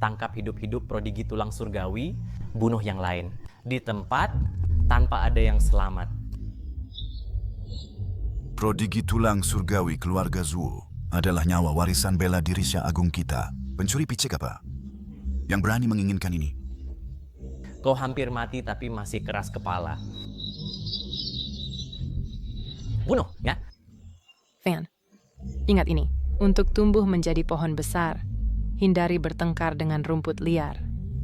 tangkap hidup-hidup prodigi tulang surgawi, bunuh yang lain. Di tempat tanpa ada yang selamat. Prodigi tulang surgawi keluarga Zuo adalah nyawa warisan bela diri Sya Agung kita. Pencuri picek apa? Yang berani menginginkan ini? Kau hampir mati tapi masih keras kepala. Bunuh, ya? Fan, ingat ini. Untuk tumbuh menjadi pohon besar, hindari bertengkar dengan rumput liar.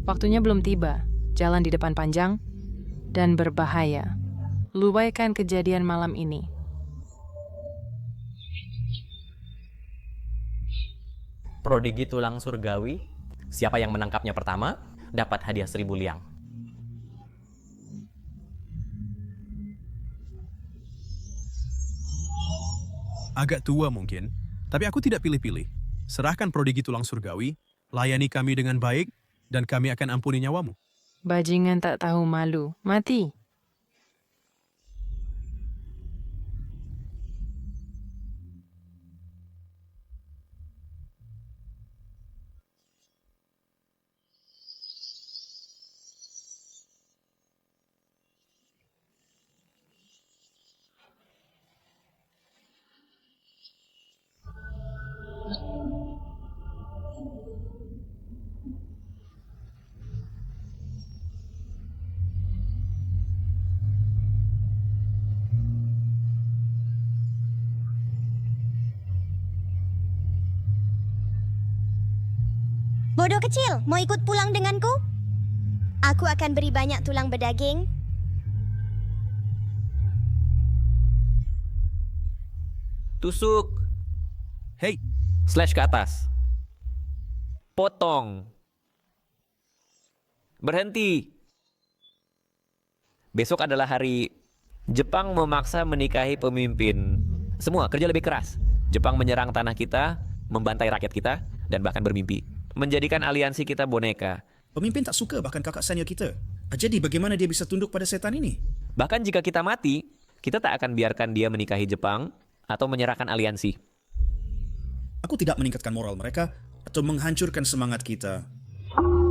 Waktunya belum tiba, jalan di depan panjang dan berbahaya. Luaikan kejadian malam ini. Prodigi tulang surgawi, siapa yang menangkapnya pertama, dapat hadiah 1000 liang. Agak tua mungkin, tapi aku tidak pilih-pilih. Serahkan prodigi tulang surgawi, layani kami dengan baik, dan kami akan ampuni nyawamu. Bajingan tak tahu malu, mati. Bodoh kecil, mau ikut pulang denganku? Aku akan beri banyak tulang berdaging. Tusuk. Hei, Slash ke atas. Potong. Berhenti. Besok adalah hari Jepang memaksa menikahi pemimpin. Semua kerja lebih keras. Jepang menyerang tanah kita, membantai rakyat kita, dan bahkan bermimpi menjadikan aliansi kita boneka. Pemimpin tak suka bahkan kakak senior kita. Jadi bagaimana dia bisa tunduk pada setan ini? Bahkan jika kita mati, kita tak akan biarkan dia menikahi Jepang atau menyerahkan aliansi. Aku tidak meningkatkan moral mereka atau menghancurkan semangat kita.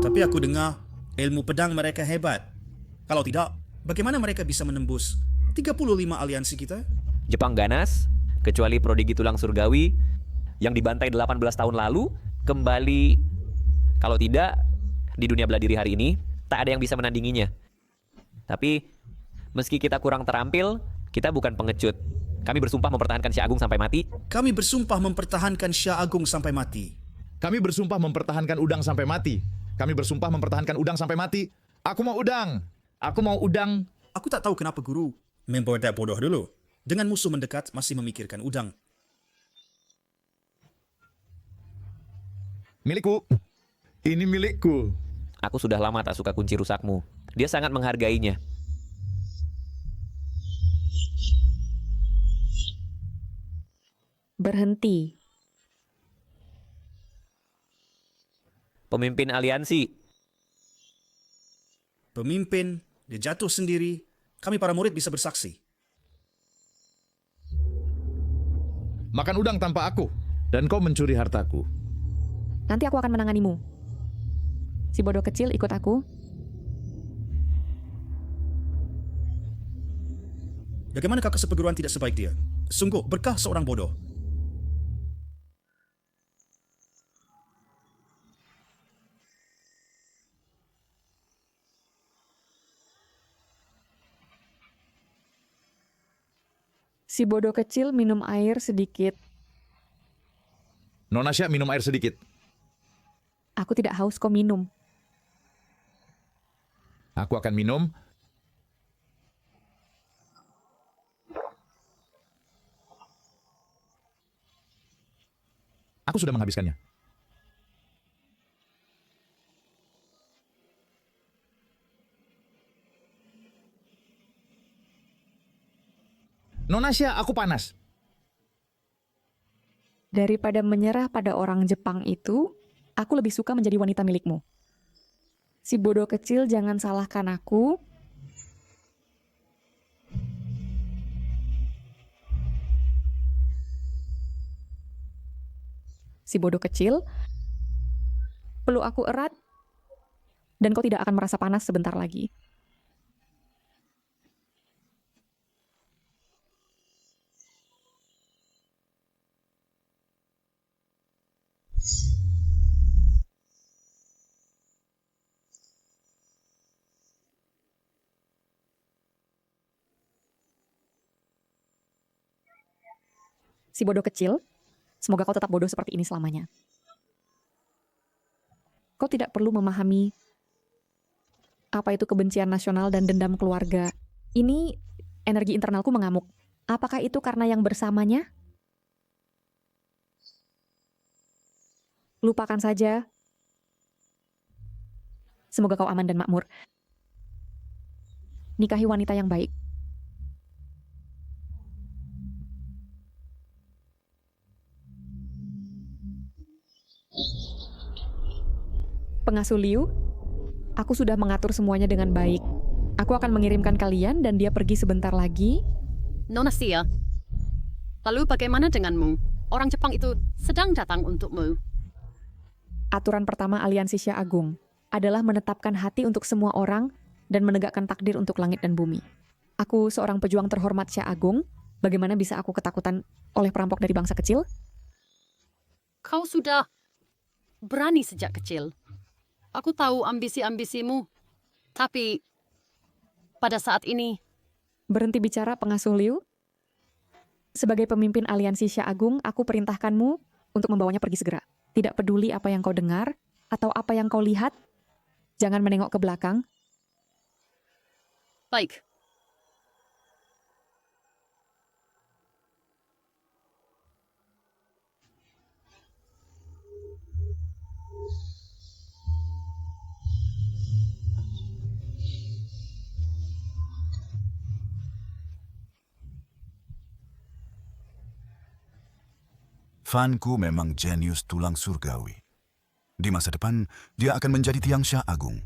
Tapi aku dengar ilmu pedang mereka hebat. Kalau tidak, bagaimana mereka bisa menembus 35 aliansi kita? Jepang ganas, kecuali prodigi tulang surgawi yang dibantai 18 tahun lalu, kembali. Kalau tidak, di dunia bela diri hari ini, tak ada yang bisa menandinginya. Tapi, meski kita kurang terampil, kita bukan pengecut. Kami bersumpah mempertahankan Sya Agung sampai mati. Kami bersumpah mempertahankan Sya Agung sampai mati. Kami bersumpah mempertahankan udang sampai mati. Kami bersumpah mempertahankan udang sampai mati. Aku mau udang. Aku mau udang. Aku tak tahu kenapa guru membuat bodoh dulu. Dengan musuh mendekat masih memikirkan udang. Milikku. Ini milikku. Aku sudah lama tak suka kunci rusakmu. Dia sangat menghargainya. Berhenti. Pemimpin aliansi. Pemimpin, dia jatuh sendiri. Kami para murid bisa bersaksi. Makan udang tanpa aku. Dan kau mencuri hartaku. Nanti aku akan menanganimu. Si bodoh kecil ikut aku. Bagaimana kakak seperguruan tidak sebaik dia? Sungguh berkah seorang bodoh. Si bodoh kecil minum air sedikit. Nona Sya minum air sedikit. Aku tidak haus, kau minum. Aku akan minum. Aku sudah menghabiskannya. Nona Sya, aku panas. Daripada menyerah pada orang Jepang itu, aku lebih suka menjadi wanita milikmu. Si bodoh kecil jangan salahkan aku. Si bodoh kecil, peluk aku erat, dan kau tidak akan merasa panas sebentar lagi. Si bodoh kecil, semoga kau tetap bodoh seperti ini selamanya. Kau tidak perlu memahami apa itu kebencian nasional dan dendam keluarga. Ini energi internalku mengamuk. Apakah itu karena yang bersamanya? Lupakan saja. Semoga kau aman dan makmur. Nikahi wanita yang baik. Pengasuh Liu, aku sudah mengatur semuanya dengan baik. Aku akan mengirimkan kalian dan dia pergi sebentar lagi. Nona Sia, lalu bagaimana denganmu? Orang Jepang itu sedang datang untukmu. Aturan pertama Aliansi Xia Agung adalah menetapkan hati untuk semua orang dan menegakkan takdir untuk langit dan bumi. Aku seorang pejuang terhormat Xia Agung. Bagaimana bisa aku ketakutan oleh perampok dari bangsa kecil? Kau sudah berani sejak kecil. Aku tahu ambisi-ambisimu, tapi pada saat ini... Berhenti bicara, Pengasuh Liu. Sebagai pemimpin Aliansi Xia Agung, aku perintahkanmu untuk membawanya pergi segera. Tidak peduli apa yang kau dengar atau apa yang kau lihat, jangan menengok ke belakang. Baik. Fanku memang jenius tulang surgawi. Di masa depan, dia akan menjadi tiang Xia Agung.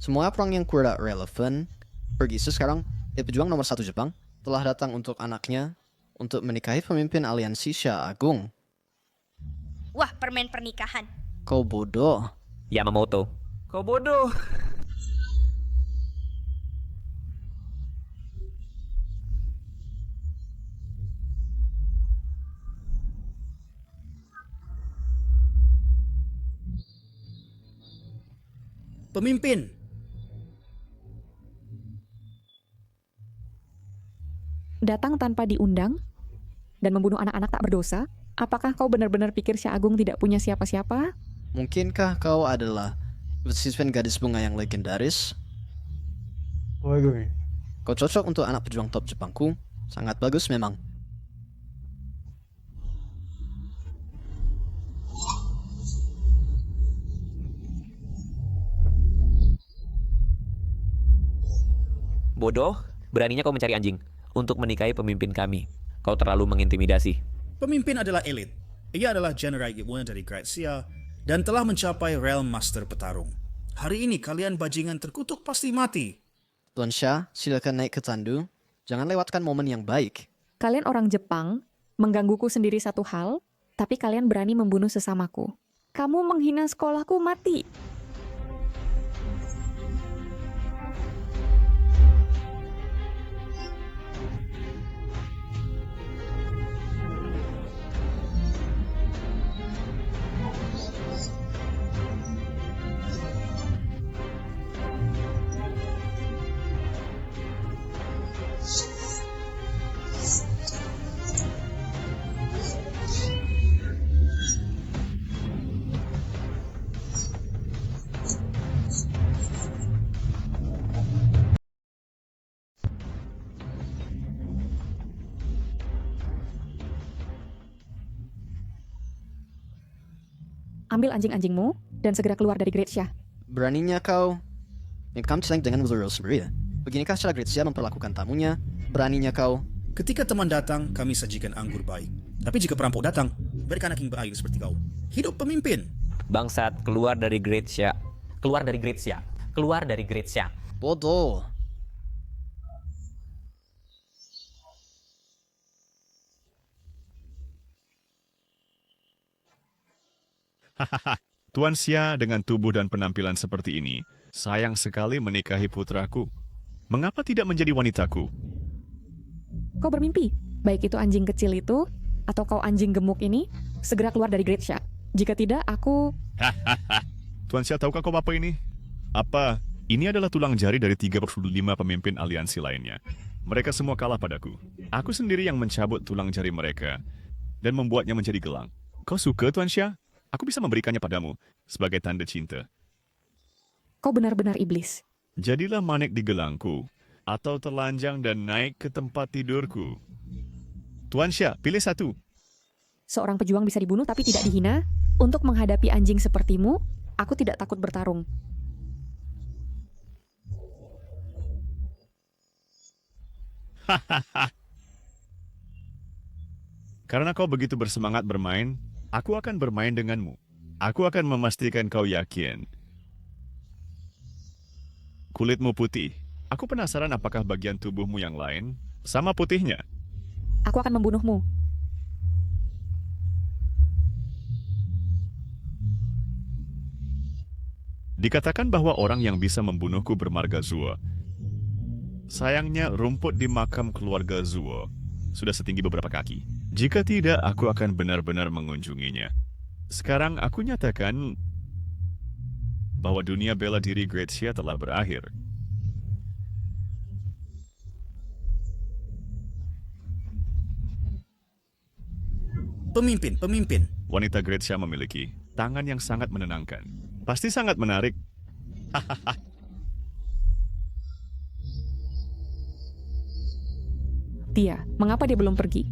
Semua perang yang kurang relevan pergi sekarang. Pejuang nomor 1 Jepang telah datang untuk anaknya untuk menikahi pemimpin Aliansi Xia Agung. Wah, permen pernikahan. Kau bodoh. Yamamoto. Kau bodoh. Pemimpin, Datang tanpa diundang dan membunuh anak-anak tak berdosa? Apakah kau benar-benar pikir Xia Agung tidak punya siapa-siapa? Mungkinkah kau adalah siswen gadis bunga yang legendaris? Kau cocok untuk anak pejuang top Jepangku. Sangat bagus memang. Bodoh, beraninya kau mencari anjing untuk menikahi pemimpin kami. Kau terlalu mengintimidasi. pemimpin adalah elit. Ia adalah General Gibuna dari Grazia dan telah mencapai Realm Master Petarung. Hari ini kalian bajingan terkutuk pasti mati. Tuan Xia, silakan naik ke tandu. Jangan lewatkan momen yang baik. Kalian orang Jepang menggangguku sendiri satu hal, tapi kalian berani membunuh sesamaku. Kamu menghina sekolahku, mati. Ambil anjing-anjingmu dan segera keluar dari Great Xia. Beraninya kau. Kamu seleng dengan Blue Rose sendiri ya? Beginikah cara Grazia memperlakukan tamunya? Beraninya kau? Ketika teman datang, kami sajikan anggur baik. Tapi jika perampok datang, berikan daging berair seperti kau. Hidup pemimpin. Bangsat, keluar dari Grazia. Keluar dari Grazia. Keluar dari Grazia. Bodoh. Tuan Xia dengan tubuh dan penampilan seperti ini, sayang sekali menikahi putraku. Mengapa tidak menjadi wanitaku? Kau bermimpi, baik itu anjing kecil itu, atau kau anjing gemuk ini, segera keluar dari Grazia. Jika tidak, aku... Tuan Xia, tahukah kau apa ini? Apa? Ini adalah tulang jari dari 35 pemimpin aliansi lainnya. Mereka semua kalah padaku. Aku sendiri yang mencabut tulang jari mereka dan membuatnya menjadi gelang. Kau suka, Tuan Xia? Aku bisa memberikannya padamu sebagai tanda cinta. Kau benar-benar iblis. Jadilah manik di gelangku, atau telanjang dan naik ke tempat tidurku. Tuan Xia, pilih satu. Seorang pejuang bisa dibunuh tapi tidak dihina. Untuk menghadapi anjing sepertimu, aku tidak takut bertarung. Karena kau begitu bersemangat bermain, aku akan bermain denganmu. Aku akan memastikan kau yakin. Kulitmu putih. Aku penasaran apakah bagian tubuhmu yang lain sama putihnya. Aku akan membunuhmu. Dikatakan bahwa orang yang bisa membunuhku bermarga Zuo. Sayangnya rumput di makam keluarga Zuo sudah setinggi beberapa kaki. Jika tidak, aku akan benar-benar mengunjunginya. Sekarang aku nyatakan bahwa dunia bela diri Grazia telah berakhir. Pemimpin. Wanita Grazia memiliki tangan yang sangat menenangkan. Pasti sangat menarik. Dia, mengapa dia belum pergi?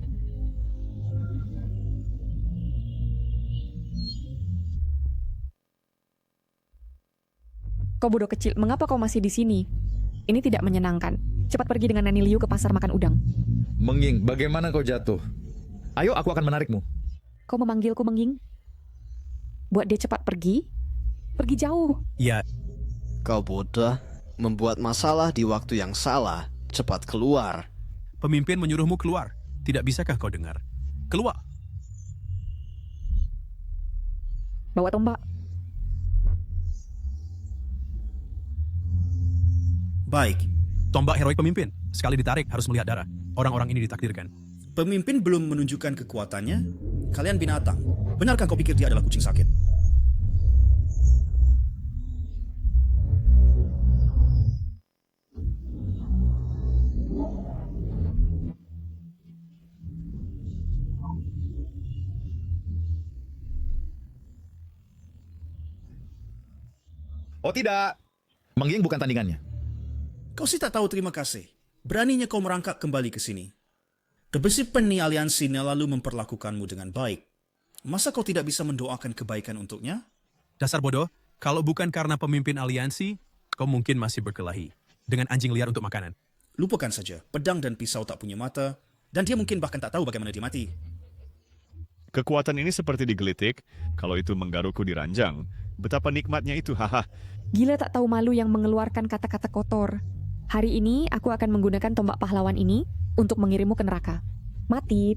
Kau bodoh kecil, mengapa kau masih di sini? Ini tidak menyenangkan. Cepat pergi dengan Nani Liu ke pasar makan udang. Mengging, bagaimana kau jatuh? Ayo, aku akan menarikmu. Kau memanggilku Mengging? Buat dia cepat pergi? Pergi jauh. Ya, Kau bodoh. Membuat masalah di waktu yang salah. Cepat keluar. pemimpin menyuruhmu keluar. Tidak bisakah kau dengar? Keluar. Bawa tombak. Baik. Tombak heroik pemimpin. Sekali ditarik harus melihat darah. Orang-orang ini ditakdirkan. Pemimpin belum menunjukkan kekuatannya. Kalian binatang. Benarkah kau pikir dia adalah kucing sakit? Oh tidak, Mengging bukan tandingannya. Kau sih tak tahu terima kasih. Beraninya kau merangkak kembali ke sini. Besi Peni aliansinya lalu memperlakukanmu dengan baik. Masa kau tidak bisa mendoakan kebaikan untuknya? Dasar bodoh, kalau bukan karena pemimpin aliansi, kau mungkin masih berkelahi dengan anjing liar untuk makanan. Lupakan saja, pedang dan pisau tak punya mata, dan dia mungkin bahkan tak tahu bagaimana dia mati. Kekuatan ini seperti digelitik, kalau itu menggarukku di ranjang. Betapa nikmatnya itu, haha. Gila tak tahu malu yang mengeluarkan kata-kata kotor. Hari ini aku akan menggunakan tombak pahlawan ini untuk mengirimmu ke neraka. Mati.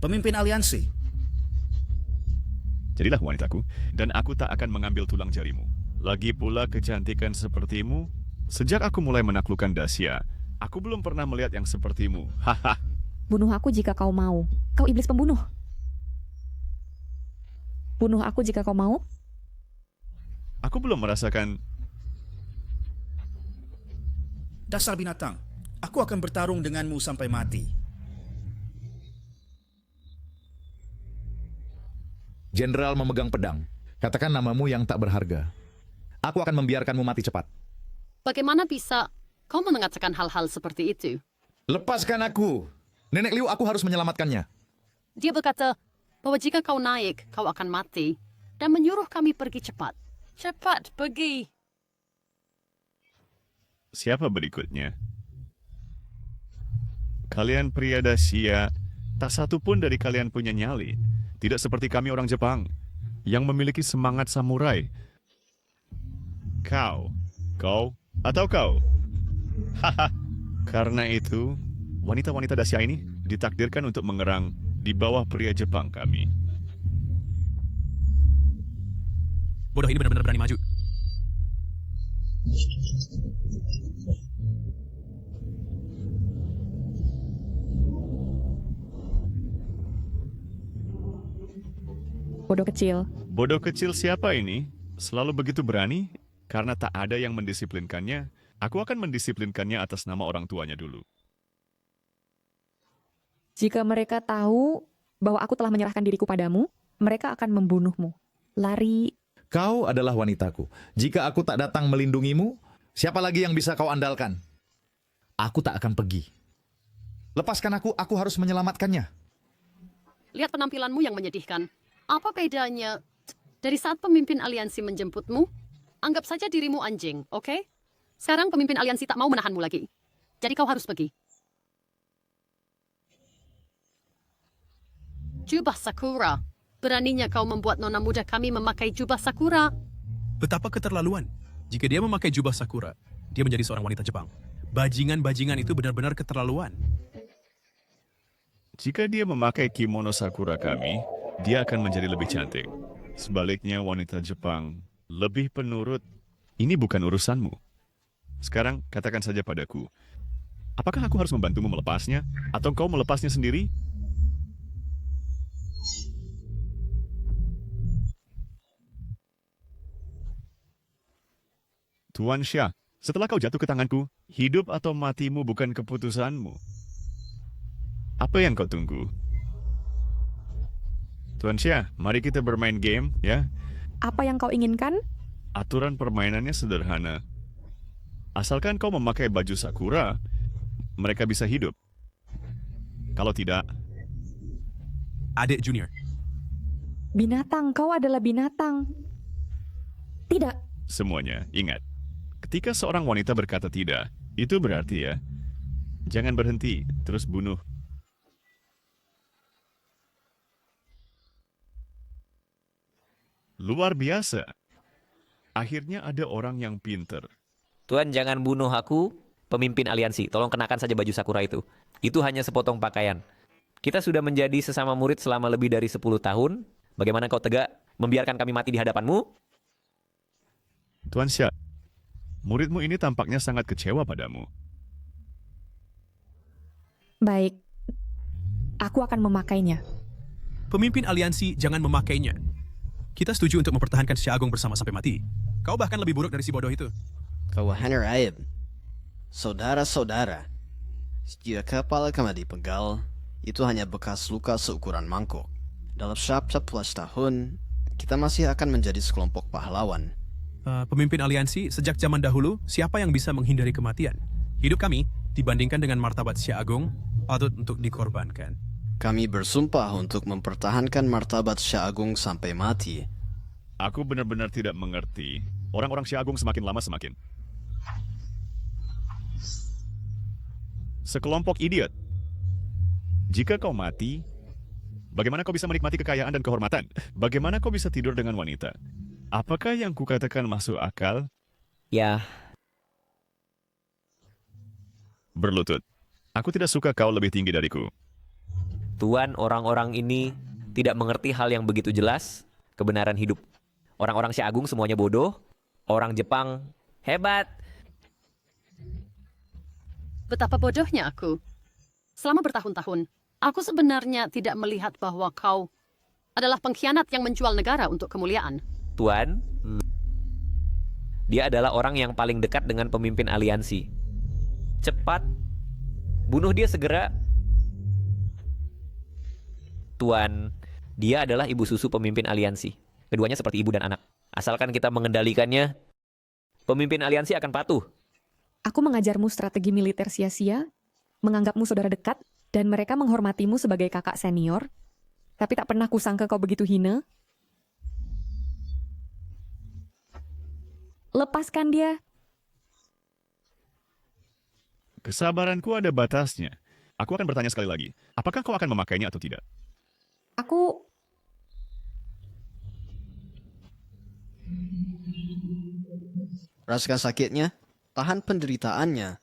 Pemimpin aliansi. Jadilah wanitaku, dan aku tak akan mengambil tulang jarimu. Lagi pula kecantikan sepertimu, sejak aku mulai menaklukkan Dacia, aku belum pernah melihat yang sepertimu. Haha. Bunuh aku jika kau mau. Kau iblis pembunuh. Bunuh aku jika kau mau. Aku belum merasakan Dasar binatang, aku akan bertarung denganmu sampai mati. Jenderal memegang pedang. Katakan namamu yang tak berharga. Aku akan membiarkanmu mati cepat. Bagaimana bisa kau mengatakan hal-hal seperti itu? Lepaskan aku. Nenek Liu, aku harus menyelamatkannya. Dia berkata bahwa jika kau naik, kau akan mati. Dan menyuruh kami pergi cepat. Cepat pergi. Siapa berikutnya? Kalian pria Dacia, tak satu pun dari kalian punya nyali. Tidak seperti kami orang Jepang, yang memiliki semangat samurai. Kau, atau kau? Haha. Karena itu, wanita-wanita Dacia ini ditakdirkan untuk mengerang di bawah pria Jepang kami. Bodoh ini benar-benar berani maju. Bodoh kecil. Bodoh kecil siapa ini? Selalu begitu berani? Karena tak ada yang mendisiplinkannya, aku akan mendisiplinkannya atas nama orang tuanya dulu. Jika mereka tahu bahwa aku telah menyerahkan diriku padamu, mereka akan membunuhmu. Lari. Kau adalah wanitaku. Jika aku tak datang melindungimu, siapa lagi yang bisa kau andalkan? Aku tak akan pergi. Lepaskan aku harus menyelamatkannya. Lihat penampilanmu yang menyedihkan. Apa bedanya dari saat pemimpin aliansi menjemputmu? Anggap saja dirimu anjing, oke? Sekarang pemimpin aliansi tak mau menahanmu lagi. Jadi kau harus pergi. Jubah Sakura. Beraninya kau membuat nona muda kami memakai jubah Sakura. Betapa keterlaluan. Jika dia memakai jubah Sakura, dia menjadi seorang wanita Jepang. Bajingan-bajingan itu benar-benar keterlaluan. Jika dia memakai kimono Sakura kami, dia akan menjadi lebih cantik. Sebaliknya wanita Jepang lebih penurut. Ini bukan urusanmu. Sekarang katakan saja padaku, apakah aku harus membantumu melepasnya? Atau kau melepasnya sendiri? Tuan Xia, setelah kau jatuh ke tanganku, hidup atau matimu bukan keputusanmu. Apa yang kau tunggu? Tuan Xia, mari kita bermain game, ya. Apa yang kau inginkan? Aturan permainannya sederhana. Asalkan kau memakai baju Sakura, mereka bisa hidup. Kalau tidak... Adik Junior. Binatang, kau adalah binatang. Tidak. Semuanya, ingat. Ketika seorang wanita berkata tidak, itu berarti ya, jangan berhenti, terus bunuh. Luar biasa. Akhirnya ada orang yang pinter. Tuan, jangan bunuh aku, pemimpin aliansi. Tolong kenakan saja baju Sakura itu. Itu hanya sepotong pakaian. Kita sudah menjadi sesama murid selama lebih dari 10 tahun. Bagaimana kau tegak membiarkan kami mati di hadapanmu? Tuan Xia, muridmu ini tampaknya sangat kecewa padamu. Baik. Aku akan memakainya. Pemimpin aliansi jangan memakainya. Kita setuju untuk mempertahankan Xia Agung bersama sampai mati. Kau bahkan lebih buruk dari si bodoh itu. Kawahan Raib, saudara-saudara, jika kepala kami dipenggal, itu hanya bekas luka seukuran mangkok. Dalam 11 tahun, kita masih akan menjadi sekelompok pahlawan. Pemimpin aliansi, sejak zaman dahulu, siapa yang bisa menghindari kematian? Hidup kami, dibandingkan dengan martabat Xia Agung, patut untuk dikorbankan. Kami bersumpah untuk mempertahankan martabat Xia Agung sampai mati. Aku benar-benar tidak mengerti. Orang-orang Xia Agung semakin lama semakin. Sekelompok idiot. Jika kau mati, bagaimana kau bisa menikmati kekayaan dan kehormatan? Bagaimana kau bisa tidur dengan wanita? Apakah yang kukatakan masuk akal? Ya. Berlutut. Aku tidak suka kau lebih tinggi dariku. Tuan, orang-orang ini tidak mengerti hal yang begitu jelas, kebenaran hidup. Orang-orang Xia Agung semuanya bodoh, orang Jepang hebat. Betapa bodohnya aku. Selama bertahun-tahun, aku sebenarnya tidak melihat bahwa kau adalah pengkhianat yang menjual negara untuk kemuliaan. Tuan, dia adalah orang yang paling dekat dengan pemimpin aliansi. cepat, bunuh dia segera. Tuan, dia adalah ibu susu pemimpin aliansi. Keduanya seperti ibu dan anak. Asalkan kita mengendalikannya, pemimpin aliansi akan patuh. Aku mengajarmu strategi militer sia-sia, menganggapmu saudara dekat, dan mereka menghormatimu sebagai kakak senior, tapi tak pernah kusangka kau begitu hina. Lepaskan dia. Kesabaranku ada batasnya. Aku akan bertanya sekali lagi. Apakah kau akan memakainya atau tidak? Aku... Rasakan sakitnya, tahan penderitaannya.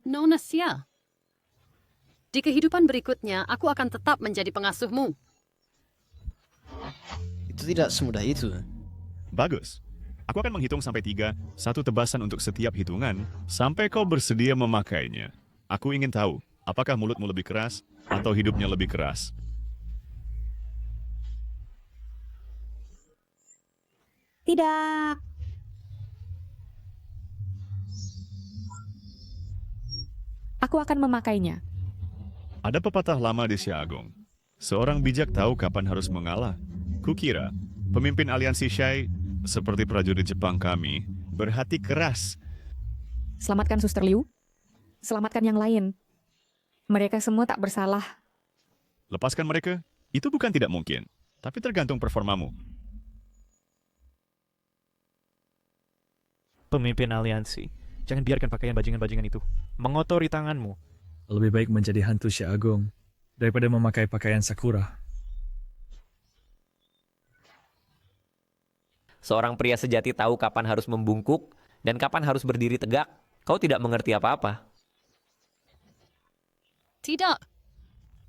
Nona Sia. Di kehidupan berikutnya, aku akan tetap menjadi pengasuhmu. Itu tidak semudah itu. Bagus. Aku akan menghitung sampai 3, satu tebasan untuk setiap hitungan, sampai kau bersedia memakainya. Aku ingin tahu, apakah mulutmu lebih keras atau hidupnya lebih keras? Tidak. Aku akan memakainya. Ada pepatah lama di Siagung. Seorang bijak tahu kapan harus mengalah. Kukira, pemimpin aliansi Shai, seperti prajurit Jepang kami, berhati keras. Selamatkan Suster Liu. Selamatkan yang lain. Mereka semua tak bersalah. Lepaskan mereka? Itu bukan tidak mungkin, tapi tergantung performamu. Pemimpin aliansi, jangan biarkan pakaian bajingan-bajingan itu mengotori tanganmu. Lebih baik menjadi hantu Syekh Agung daripada memakai pakaian Sakura. Seorang pria sejati tahu kapan harus membungkuk dan kapan harus berdiri tegak. Kau tidak mengerti apa-apa. Tidak.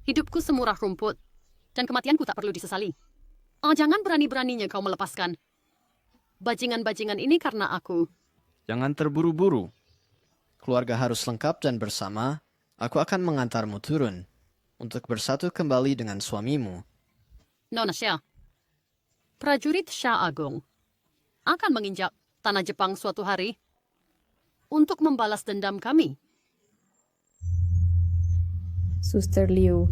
Hidupku semurah rumput, dan kematianku tak perlu disesali. Oh, jangan berani-beraninya kau melepaskan bajingan-bajingan ini karena aku. Jangan terburu-buru. Keluarga harus lengkap dan bersama. Aku akan mengantarmu turun untuk bersatu kembali dengan suamimu. Nona Xia, prajurit Shah Agung akan menginjak tanah Jepang suatu hari untuk membalas dendam kami. Suster Liu.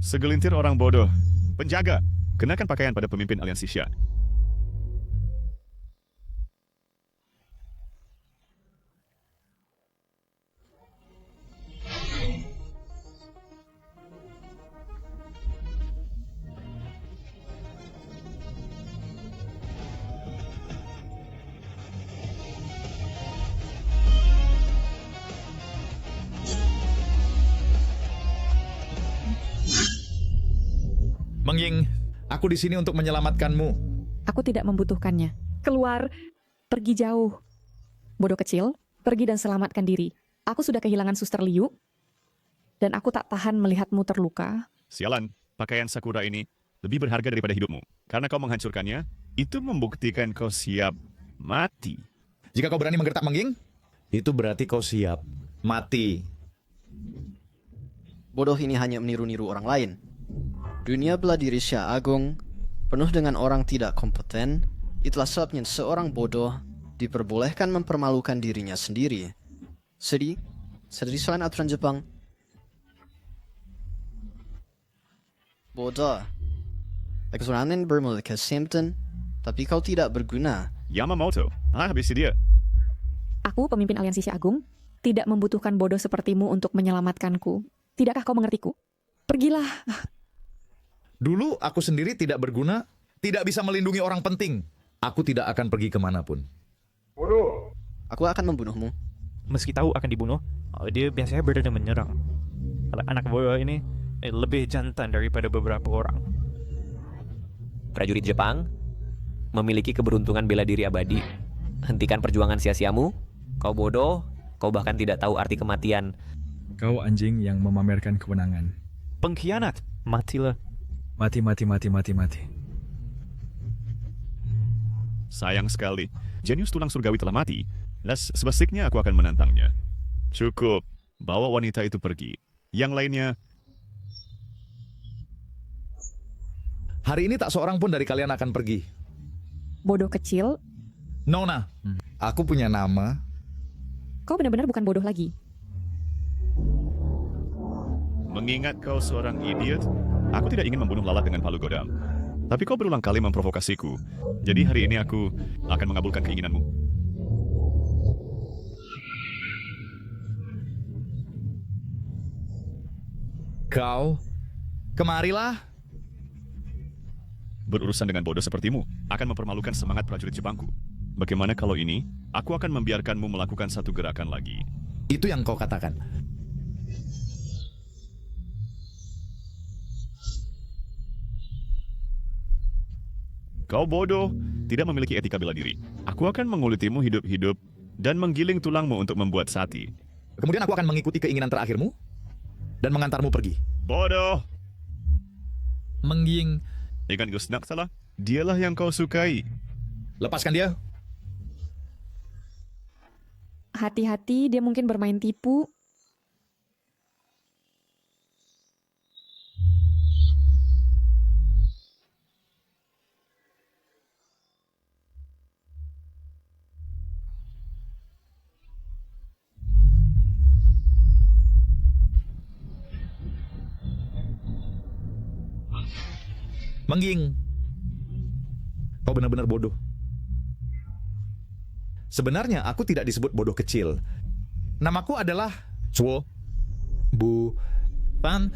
Segelintir orang bodoh. Penjaga, kenakan pakaian pada pemimpin aliansi Shia. Mengying, aku di sini untuk menyelamatkanmu. Aku tidak membutuhkannya. Keluar, pergi jauh. Bodoh kecil, pergi dan selamatkan diri. Aku sudah kehilangan Suster Liu, dan aku tak tahan melihatmu terluka. Sialan, pakaian Sakura ini lebih berharga daripada hidupmu. Karena kau menghancurkannya, itu membuktikan kau siap mati. Jika kau berani menggertak Mengying, itu berarti kau siap mati. Bodoh ini hanya meniru-niru orang lain. Dunia bela diri Shah Agung penuh dengan orang tidak kompeten. Itulah sebabnya seorang bodoh diperbolehkan mempermalukan dirinya sendiri. Sedih selain aturan Jepang. Bodoh. Exoranen bermulut ke Simpton, tapi kau tidak berguna. Yamamoto, habisi dia. Aku, pemimpin aliansi Shah Agung, tidak membutuhkan bodoh sepertimu untuk menyelamatkanku. Tidakkah kau mengertiku? Pergilah. Dulu aku sendiri tidak berguna, tidak bisa melindungi orang penting. Aku tidak akan pergi kemanapun. Bodoh. Aku akan membunuhmu. Meski tahu akan dibunuh, dia biasanya berani menyerang. Anak bodoh ini lebih jantan daripada beberapa orang. Prajurit Jepang memiliki keberuntungan bela diri abadi. Hentikan perjuangan sia-siamu. Kau bodoh, kau bahkan tidak tahu arti kematian. Kau anjing yang memamerkan kewenangan. Pengkhianat, matilah. Mati. Sayang sekali, jenius tulang surgawi telah mati. Dan sebaliknya aku akan menantangnya. Cukup, bawa wanita itu pergi. Yang lainnya, Hari ini tak seorang pun dari kalian akan pergi. Bodoh kecil, Nona, aku punya nama. kau benar-benar bukan bodoh lagi. mengingat kau seorang idiot, aku tidak ingin membunuh lalat dengan palu godam. Tapi kau berulang kali memprovokasiku. Jadi hari ini aku akan mengabulkan keinginanmu. Kau, kemarilah. Berurusan dengan bodoh sepertimu akan mempermalukan semangat prajurit Jepangku. Bagaimana kalau ini, aku akan membiarkanmu melakukan satu gerakan lagi. Itu yang kau katakan. Kau bodoh, tidak memiliki etika bela diri. Aku akan mengulitimu hidup-hidup dan menggiling tulangmu untuk membuat sati. Kemudian aku akan mengikuti keinginan terakhirmu dan mengantarmu pergi. Bodoh! Mengging. Ikan Gusnak salah. Dialah yang kau sukai. Lepaskan dia. Hati-hati, dia mungkin bermain tipu. Mengging. Kau benar-benar bodoh. Sebenarnya aku tidak disebut bodoh kecil. Namaku adalah Chuo Bu Fan.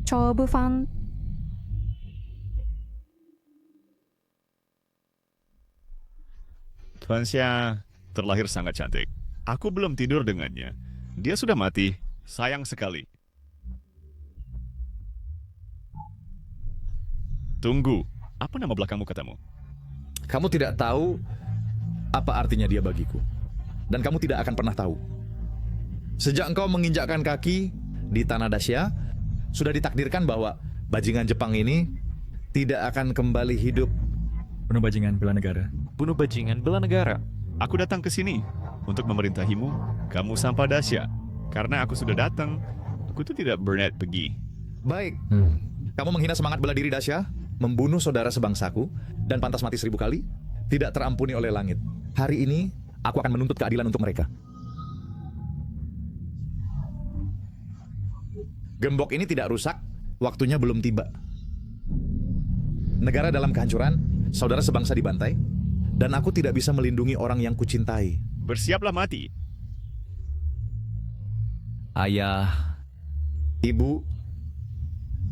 Cho Bu Fan. Tuan Xia terlahir sangat cantik. Aku belum tidur dengannya. Dia sudah mati. Sayang sekali. Tunggu, apa nama belakangmu katamu? Kamu tidak tahu apa artinya dia bagiku. Dan kamu tidak akan pernah tahu. Sejak engkau menginjakkan kaki di tanah Dacia, sudah ditakdirkan bahwa bajingan Jepang ini tidak akan kembali hidup. Bunuh bajingan bela negara. Bunuh bajingan bela negara. Aku datang ke sini untuk memerintahimu, kamu sampah Dacia. Karena aku sudah datang, aku tuh tidak berniat pergi. Baik. Kamu menghina semangat bela diri Dacia, membunuh saudara sebangsaku, dan pantas mati 1000 kali, tidak terampuni oleh langit. Hari ini, aku akan menuntut keadilan untuk mereka. Gembok ini tidak rusak, waktunya belum tiba. Negara dalam kehancuran, saudara sebangsa dibantai, dan aku tidak bisa melindungi orang yang kucintai. Bersiaplah mati. Ayah, Ibu,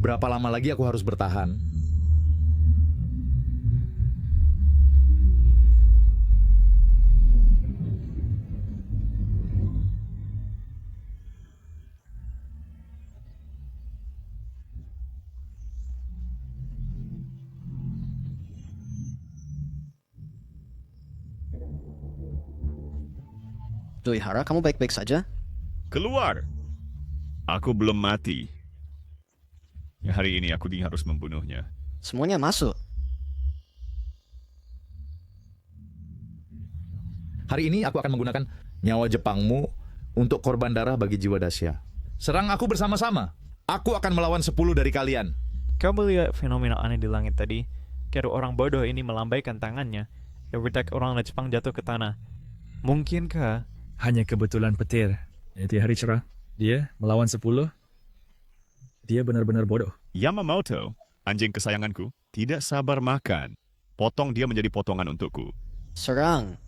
berapa lama lagi aku harus bertahan? Doihara, kamu baik-baik saja? Keluar! Aku belum mati. Hari ini aku harus membunuhnya. Semuanya masuk. Hari ini aku akan menggunakan nyawa Jepangmu untuk korban darah bagi jiwa Dacia. Serang aku bersama-sama. Aku akan melawan 10 dari kalian. Kau melihat fenomena aneh di langit tadi? Kira orang bodoh ini melambaikan tangannya. Dan berdak orang Jepang jatuh ke tanah. Mungkinkah? Hanya kebetulan petir. Di hari cerah, dia melawan 10. Dia benar-benar bodoh. Yamamoto, anjing kesayanganku, tidak sabar makan. Potong dia menjadi potongan untukku. Serang.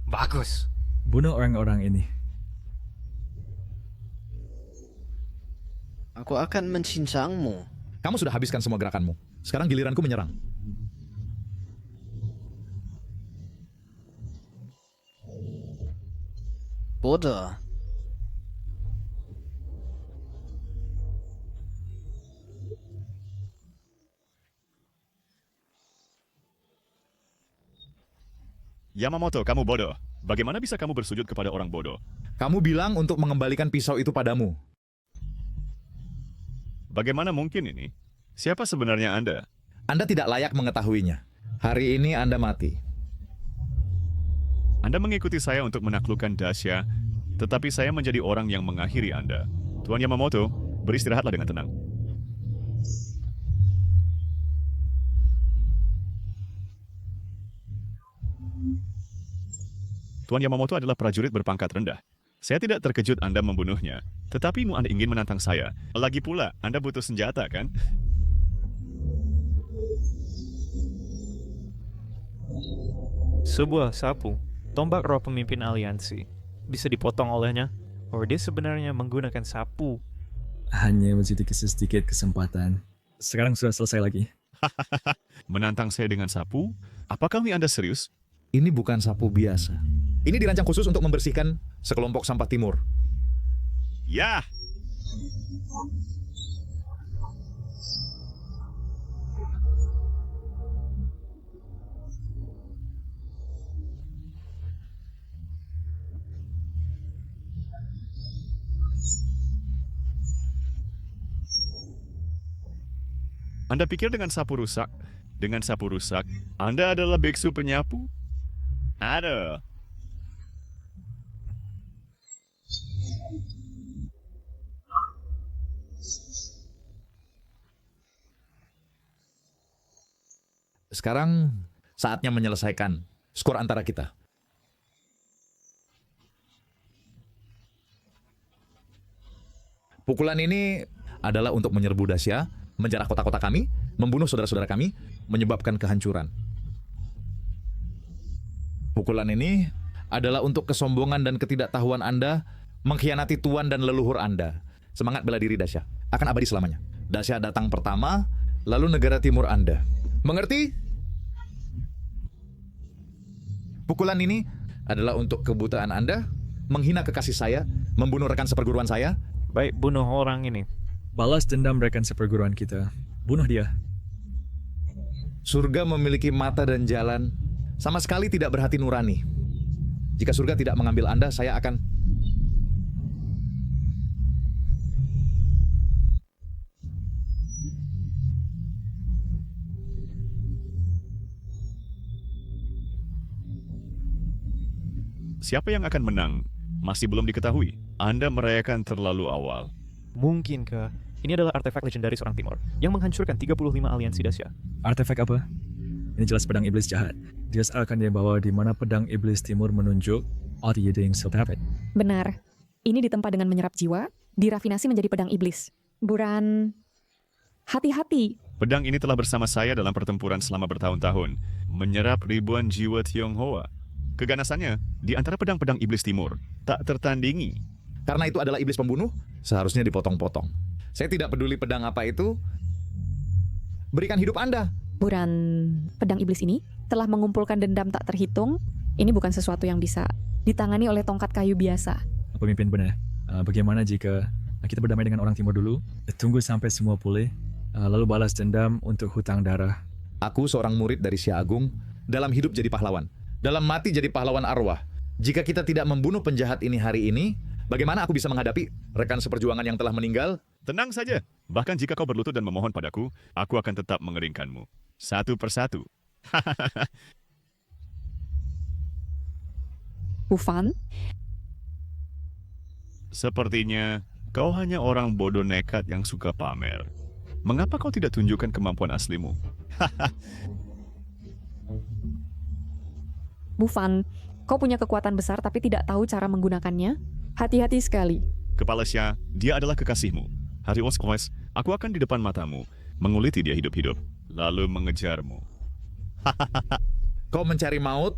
Bagus. Bunuh orang-orang ini. Aku akan mencincangmu. Kamu sudah habiskan semua gerakanmu. Sekarang giliranku menyerang. Bodoh. Yamamoto, kamu bodoh. Bagaimana bisa kamu bersujud kepada orang bodoh? Kamu bilang untuk mengembalikan pisau itu padamu. Bagaimana mungkin ini? Siapa sebenarnya Anda? Anda tidak layak mengetahuinya. Hari ini Anda mati. Anda mengikuti saya untuk menaklukkan Dacia, tetapi saya menjadi orang yang mengakhiri Anda. Tuan Yamamoto, beristirahatlah dengan tenang. Tuan Yamamoto adalah prajurit berpangkat rendah. Saya tidak terkejut Anda membunuhnya, tetapi Anda ingin menantang saya. Lagi pula, Anda butuh senjata, kan? Sebuah sapu, tombak roh pemimpin aliansi, bisa dipotong olehnya, bahwa dia sebenarnya menggunakan sapu. Hanya sedikit kesempatan. Sekarang sudah selesai lagi. Menantang saya dengan sapu? Apakah ini Anda serius? Ini bukan sapu biasa. Ini dirancang khusus untuk membersihkan sekelompok sampah timur. Ya! Anda pikir dengan sapu rusak, Anda adalah biksu penyapu? Ada. Sekarang saatnya menyelesaikan skor antara kita. Pukulan ini adalah untuk menyerbu Dacia, menjarah kota-kota kami, membunuh saudara-saudara kami, menyebabkan kehancuran. Pukulan ini adalah untuk kesombongan dan ketidaktahuan Anda, mengkhianati tuan dan leluhur Anda. Semangat bela diri Dacia akan abadi selamanya. Dacia datang pertama, lalu negara timur Anda. Mengerti? Pukulan ini adalah untuk kebutaan Anda, menghina kekasih saya, membunuh rekan seperguruan saya. Baik, bunuh orang ini. Balas dendam rekan seperguruan kita. Bunuh dia. Surga memiliki mata dan jalan, sama sekali tidak berhati nurani. Jika surga tidak mengambil Anda, saya akan... Siapa yang akan menang? Masih belum diketahui. Anda merayakan terlalu awal. Mungkinkah ini adalah artefak legendaris orang timur yang menghancurkan 35 aliansi Dacia? Artefak apa? Ini jelas pedang iblis jahat. Dia akan dibawa di mana pedang iblis timur menunjuk ada yang selapet. Benar. Ini ditempa dengan menyerap jiwa, dirafinasi menjadi pedang iblis. Buran, hati-hati. Pedang ini telah bersama saya dalam pertempuran selama bertahun-tahun, menyerap ribuan jiwa Tionghoa. Keganasannya di antara pedang-pedang iblis timur tak tertandingi. Karena itu adalah iblis pembunuh, seharusnya dipotong-potong. Saya tidak peduli pedang apa itu. Berikan hidup Anda. Buran, pedang iblis ini telah mengumpulkan dendam tak terhitung. Ini bukan sesuatu yang bisa ditangani oleh tongkat kayu biasa. Pemimpin benar. Bagaimana jika kita berdamai dengan orang timur dulu, tunggu sampai semua pulih, lalu balas dendam untuk hutang darah. Aku seorang murid dari Xia Agung, dalam hidup jadi pahlawan, dalam mati jadi pahlawan arwah. Jika kita tidak membunuh penjahat ini hari ini, bagaimana aku bisa menghadapi rekan seperjuangan yang telah meninggal? Tenang saja. Bahkan jika kau berlutut dan memohon padaku, aku akan tetap mengeringkanmu. Satu persatu. Ufan? Sepertinya kau hanya orang bodoh nekat yang suka pamer. Mengapa kau tidak tunjukkan kemampuan aslimu? Bufan, kau punya kekuatan besar tapi tidak tahu cara menggunakannya? Hati-hati sekali. Kepala Xia, dia adalah kekasihmu. Hari Oskos, aku akan di depan matamu, menguliti dia hidup-hidup, lalu mengejarmu. Kau mencari maut?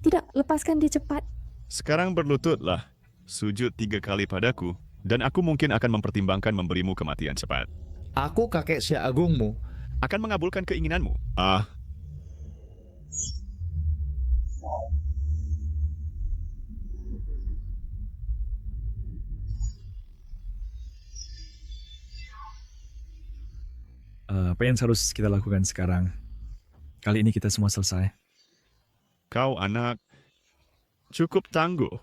Tidak, lepaskan dia cepat. Sekarang berlututlah. sujud 3 kali padaku, dan aku mungkin akan mempertimbangkan memberimu kematian cepat. Aku kakek Xia Agungmu. Akan mengabulkan keinginanmu. Apa yang harus kita lakukan sekarang? Kali ini kita semua selesai. Kau anak cukup tangguh.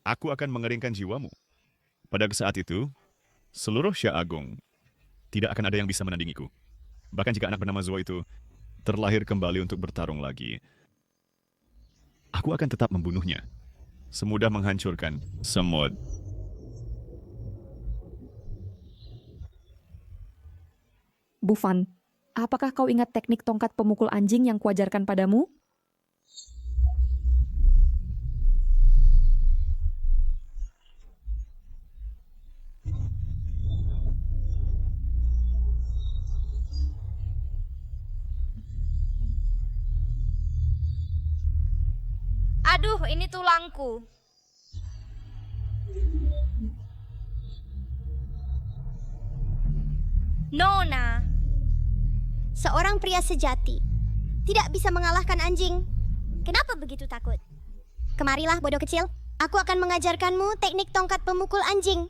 Aku akan mengeringkan jiwamu. Pada saat itu, seluruh Xia Agung tidak akan ada yang bisa menandingiku. Bahkan jika anak bernama Zuo itu terlahir kembali untuk bertarung lagi, aku akan tetap membunuhnya. Semudah menghancurkan semut. Bufan, apakah kau ingat teknik tongkat pemukul anjing yang kuajarkan padamu? Aduh, ini tulangku. Nona, seorang pria sejati, tidak bisa mengalahkan anjing. Kenapa begitu takut? Kemarilah, bodoh kecil. Aku akan mengajarkanmu teknik tongkat pemukul anjing.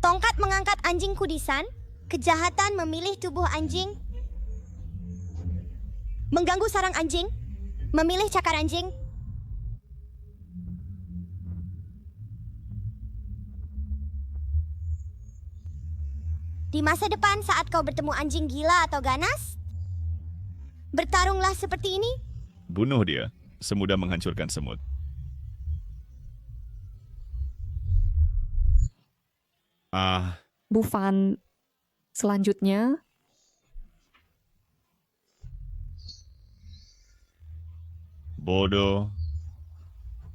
Tongkat mengangkat anjing kudisan, kejahatan memilih tubuh anjing, mengganggu sarang anjing, memilih cakar anjing. Di masa depan saat kau bertemu anjing gila atau ganas, bertarunglah seperti ini. Bunuh dia, semudah menghancurkan semut. Bufan, selanjutnya Bodoh.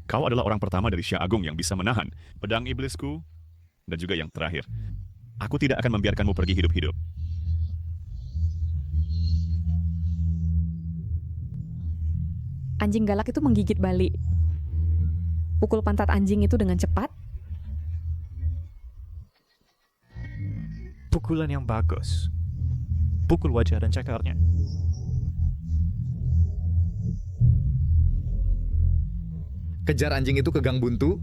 Kau adalah orang pertama dari Xia Agung yang bisa menahan pedang iblisku, dan juga yang terakhir. Aku tidak akan membiarkanmu pergi hidup-hidup. anjing galak itu menggigit balik. Pukul pantat anjing itu dengan cepat. Pukulan yang bagus. Pukul wajah dan cakarnya. Kejar anjing itu ke gang buntu.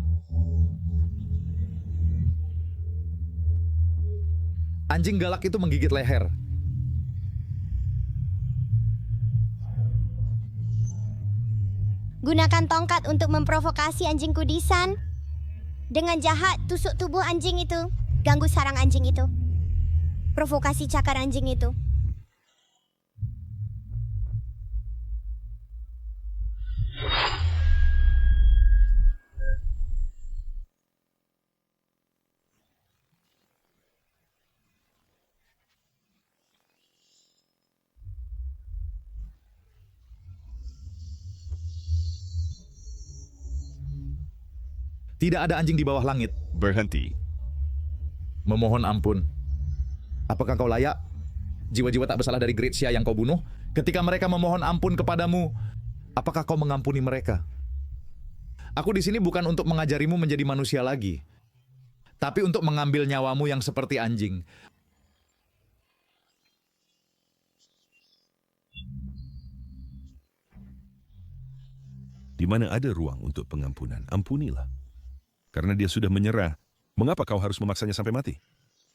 Anjing galak itu menggigit leher. Gunakan tongkat untuk memprovokasi anjing kudisan. Dengan jahat, tusuk tubuh anjing itu. Ganggu sarang anjing itu. Provokasi cakar anjing itu. Tidak ada anjing di bawah langit. Berhenti. Memohon ampun. Apakah kau layak? Jiwa-jiwa tak bersalah dari Great Xia yang kau bunuh? Ketika mereka memohon ampun kepadamu, apakah kau mengampuni mereka? Aku di sini bukan untuk mengajarimu menjadi manusia lagi, tapi untuk mengambil nyawamu yang seperti anjing. Di mana ada ruang untuk pengampunan, ampunilah. Karena dia sudah menyerah. Mengapa kau harus memaksanya sampai mati?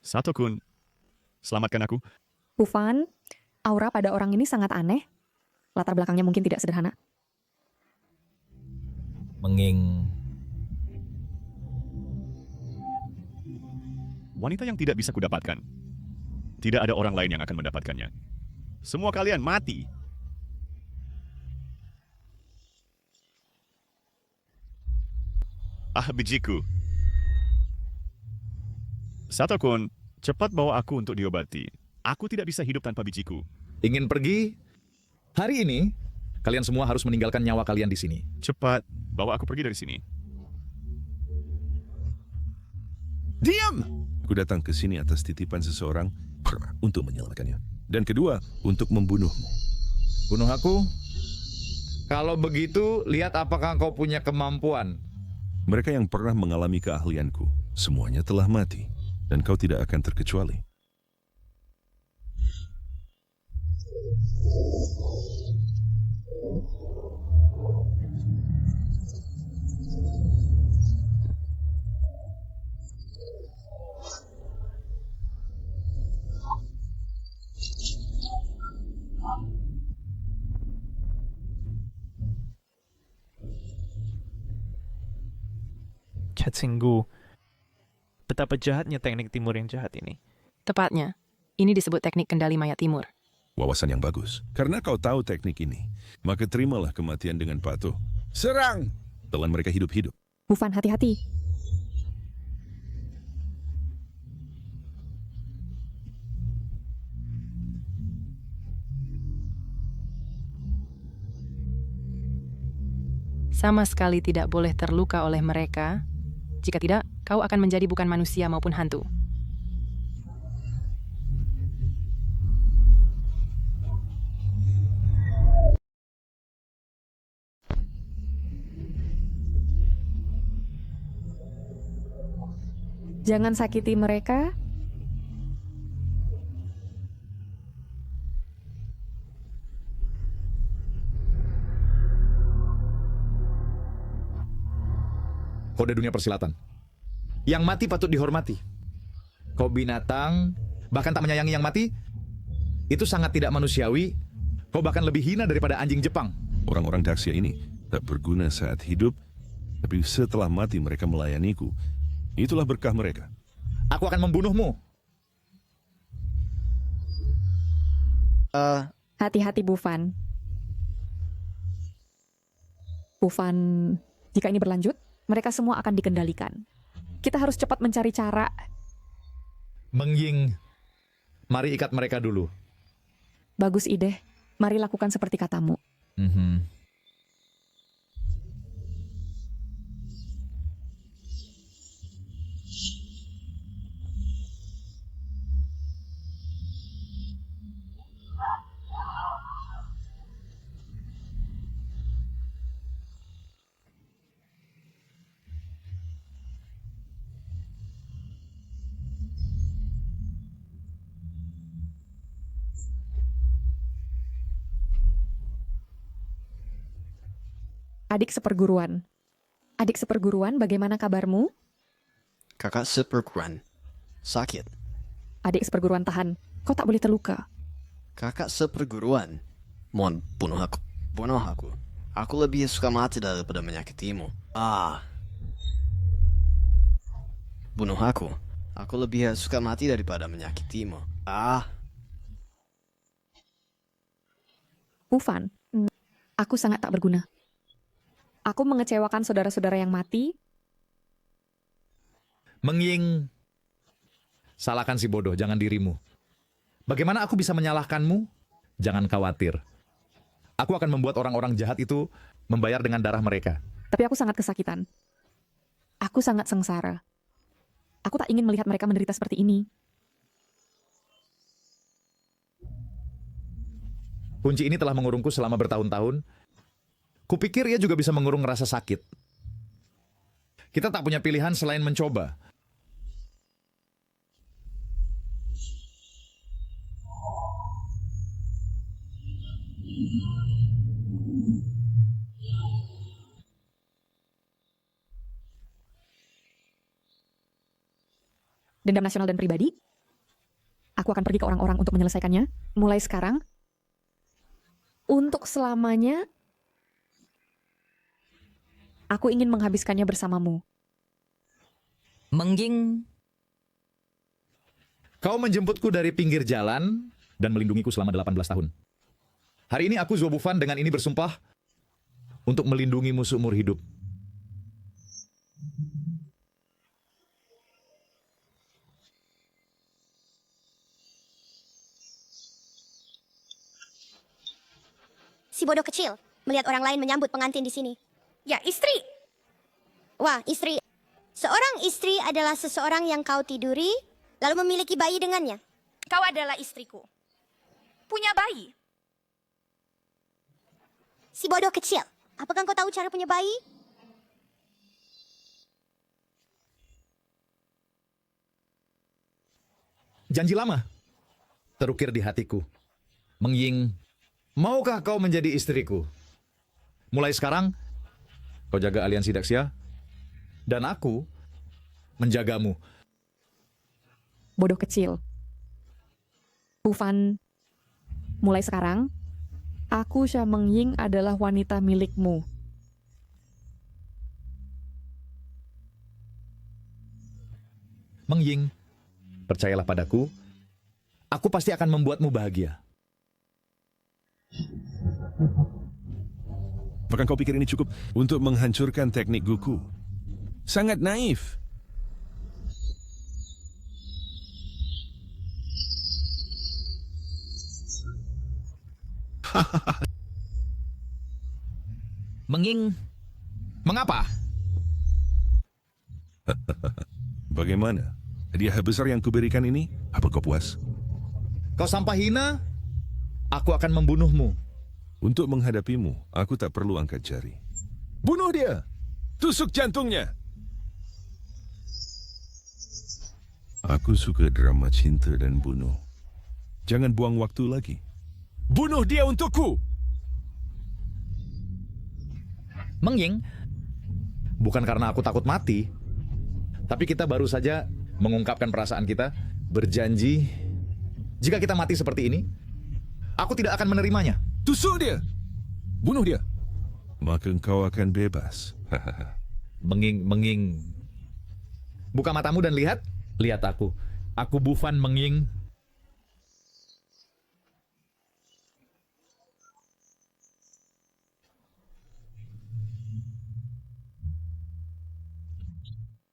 Sato-kun, selamatkan aku. Bufan, aura pada orang ini sangat aneh. Latar belakangnya mungkin tidak sederhana. Wanita yang tidak bisa kudapatkan. Tidak ada orang lain yang akan mendapatkannya. Semua kalian mati. Bijiku. Sato-kun, cepat bawa aku untuk diobati. Aku tidak bisa hidup tanpa bijiku. Ingin pergi? Hari ini, kalian semua harus meninggalkan nyawa kalian di sini. Cepat, bawa aku pergi dari sini. Diam! Ku datang ke sini atas titipan seseorang untuk menyelamatkannya. Dan kedua, untuk membunuhmu. Bunuh aku? Kalau begitu, lihat apakah kau punya kemampuan. Mereka yang pernah mengalami keahlianku, semuanya telah mati. Dan kau tidak akan terkecuali. Chatsingu, betapa jahatnya teknik timur yang jahat ini. Tepatnya, ini disebut teknik kendali mayat timur. Wawasan yang bagus. Karena kau tahu teknik ini, maka terimalah kematian dengan patuh. Serang! Telan mereka hidup-hidup. Bufan, hati-hati. Sama sekali tidak boleh terluka oleh mereka. Jika tidak, kau akan menjadi bukan manusia maupun hantu. Jangan sakiti mereka. Kode dunia persilatan. Yang mati patut dihormati. Kau binatang, bahkan tak menyayangi yang mati, itu sangat tidak manusiawi. Kau bahkan lebih hina daripada anjing Jepang. Orang-orang Daxia ini tak berguna saat hidup, tapi setelah mati mereka melayaniku. Itulah berkah mereka. Aku akan membunuhmu. Hati-hati, Bufan. Bufan, jika ini berlanjut, mereka semua akan dikendalikan. Kita harus cepat mencari cara. Mengying, mari ikat mereka dulu. Bagus ide. Mari lakukan seperti katamu. Adik seperguruan. Adik seperguruan, bagaimana kabarmu? Kakak seperguruan. Sakit. Adik seperguruan, tahan. Kau tak boleh terluka. Kakak seperguruan. Mohon bunuh aku. Bunuh aku. Aku lebih suka mati daripada menyakitimu. Bunuh aku. Aku lebih suka mati daripada menyakitimu. Bufan, aku sangat tak berguna. Aku mengecewakan saudara-saudara yang mati. Mengying, salahkan si bodoh, jangan dirimu. Bagaimana aku bisa menyalahkanmu? Jangan khawatir. Aku akan membuat orang-orang jahat itu membayar dengan darah mereka. Tapi aku sangat kesakitan. Aku sangat sengsara. Aku tak ingin melihat mereka menderita seperti ini. Kunci ini telah mengurungku selama bertahun-tahun. Kupikir ia juga bisa mengurung rasa sakit. Kita tak punya pilihan selain mencoba. Dendam nasional dan pribadi. Aku akan pergi ke orang-orang untuk menyelesaikannya. Mulai sekarang. Untuk selamanya. Aku ingin menghabiskannya bersamamu. Mengying. Kau menjemputku dari pinggir jalan dan melindungiku selama 18 tahun. Hari ini aku Zuo Bufan dengan ini bersumpah untuk melindungimu seumur hidup. Si bodoh kecil melihat orang lain menyambut pengantin di sini. Ya, istri. Wah, istri. Seorang istri adalah seseorang yang kau tiduri lalu memiliki bayi dengannya. Kau adalah istriku. Punya bayi. Si bodoh kecil, apakah kau tahu cara punya bayi? Janji lama terukir di hatiku. Mengying, maukah kau menjadi istriku? Mulai sekarang, kau jaga aliansi Daxia, dan aku menjagamu. Bodoh kecil. Bufan, mulai sekarang, aku Xia Mengying adalah wanita milikmu. Mengying, percayalah padaku, aku pasti akan membuatmu bahagia. Apakah kau pikir ini cukup untuk menghancurkan teknik Guku? Sangat naif. Mengying, mengapa? Bagaimana? Hadiah besar yang kuberikan ini, apa kau puas? Kau sampah hina, aku akan membunuhmu. Untuk menghadapimu, aku tak perlu angkat jari. Bunuh dia! Tusuk jantungnya! Aku suka drama cinta dan bunuh. Jangan buang waktu lagi. Bunuh dia untukku! Mengying, bukan karena aku takut mati, tapi kita baru saja mengungkapkan perasaan kita, berjanji, jika kita mati seperti ini, aku tidak akan menerimanya. Tusuk dia! Bunuh dia! Maka engkau akan bebas. Mengying. Buka matamu dan lihat. Lihat aku. Aku Bufan Mengying.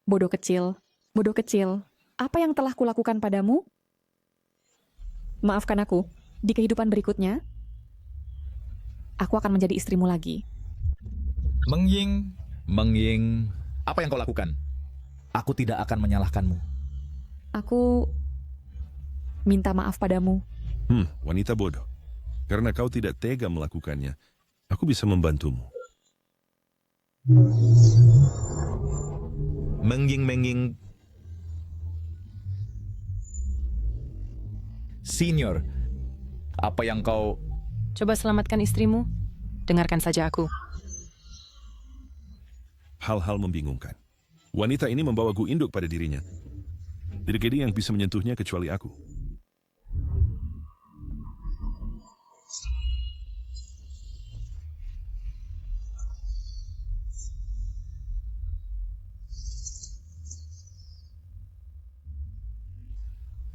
Bodoh kecil. Bodoh kecil. Apa yang telah kulakukan padamu? Maafkan aku. Di kehidupan berikutnya, aku akan menjadi istrimu lagi. Mengying, apa yang kau lakukan? Aku tidak akan menyalahkanmu. Aku minta maaf padamu. Wanita bodoh. Karena kau tidak tega melakukannya, aku bisa membantumu. Mengying. Senior, apa yang kau... Coba selamatkan istrimu. Dengarkan saja aku. Hal-hal membingungkan. Wanita ini membawa Gu induk pada dirinya. Tidak ada yang bisa menyentuhnya kecuali aku.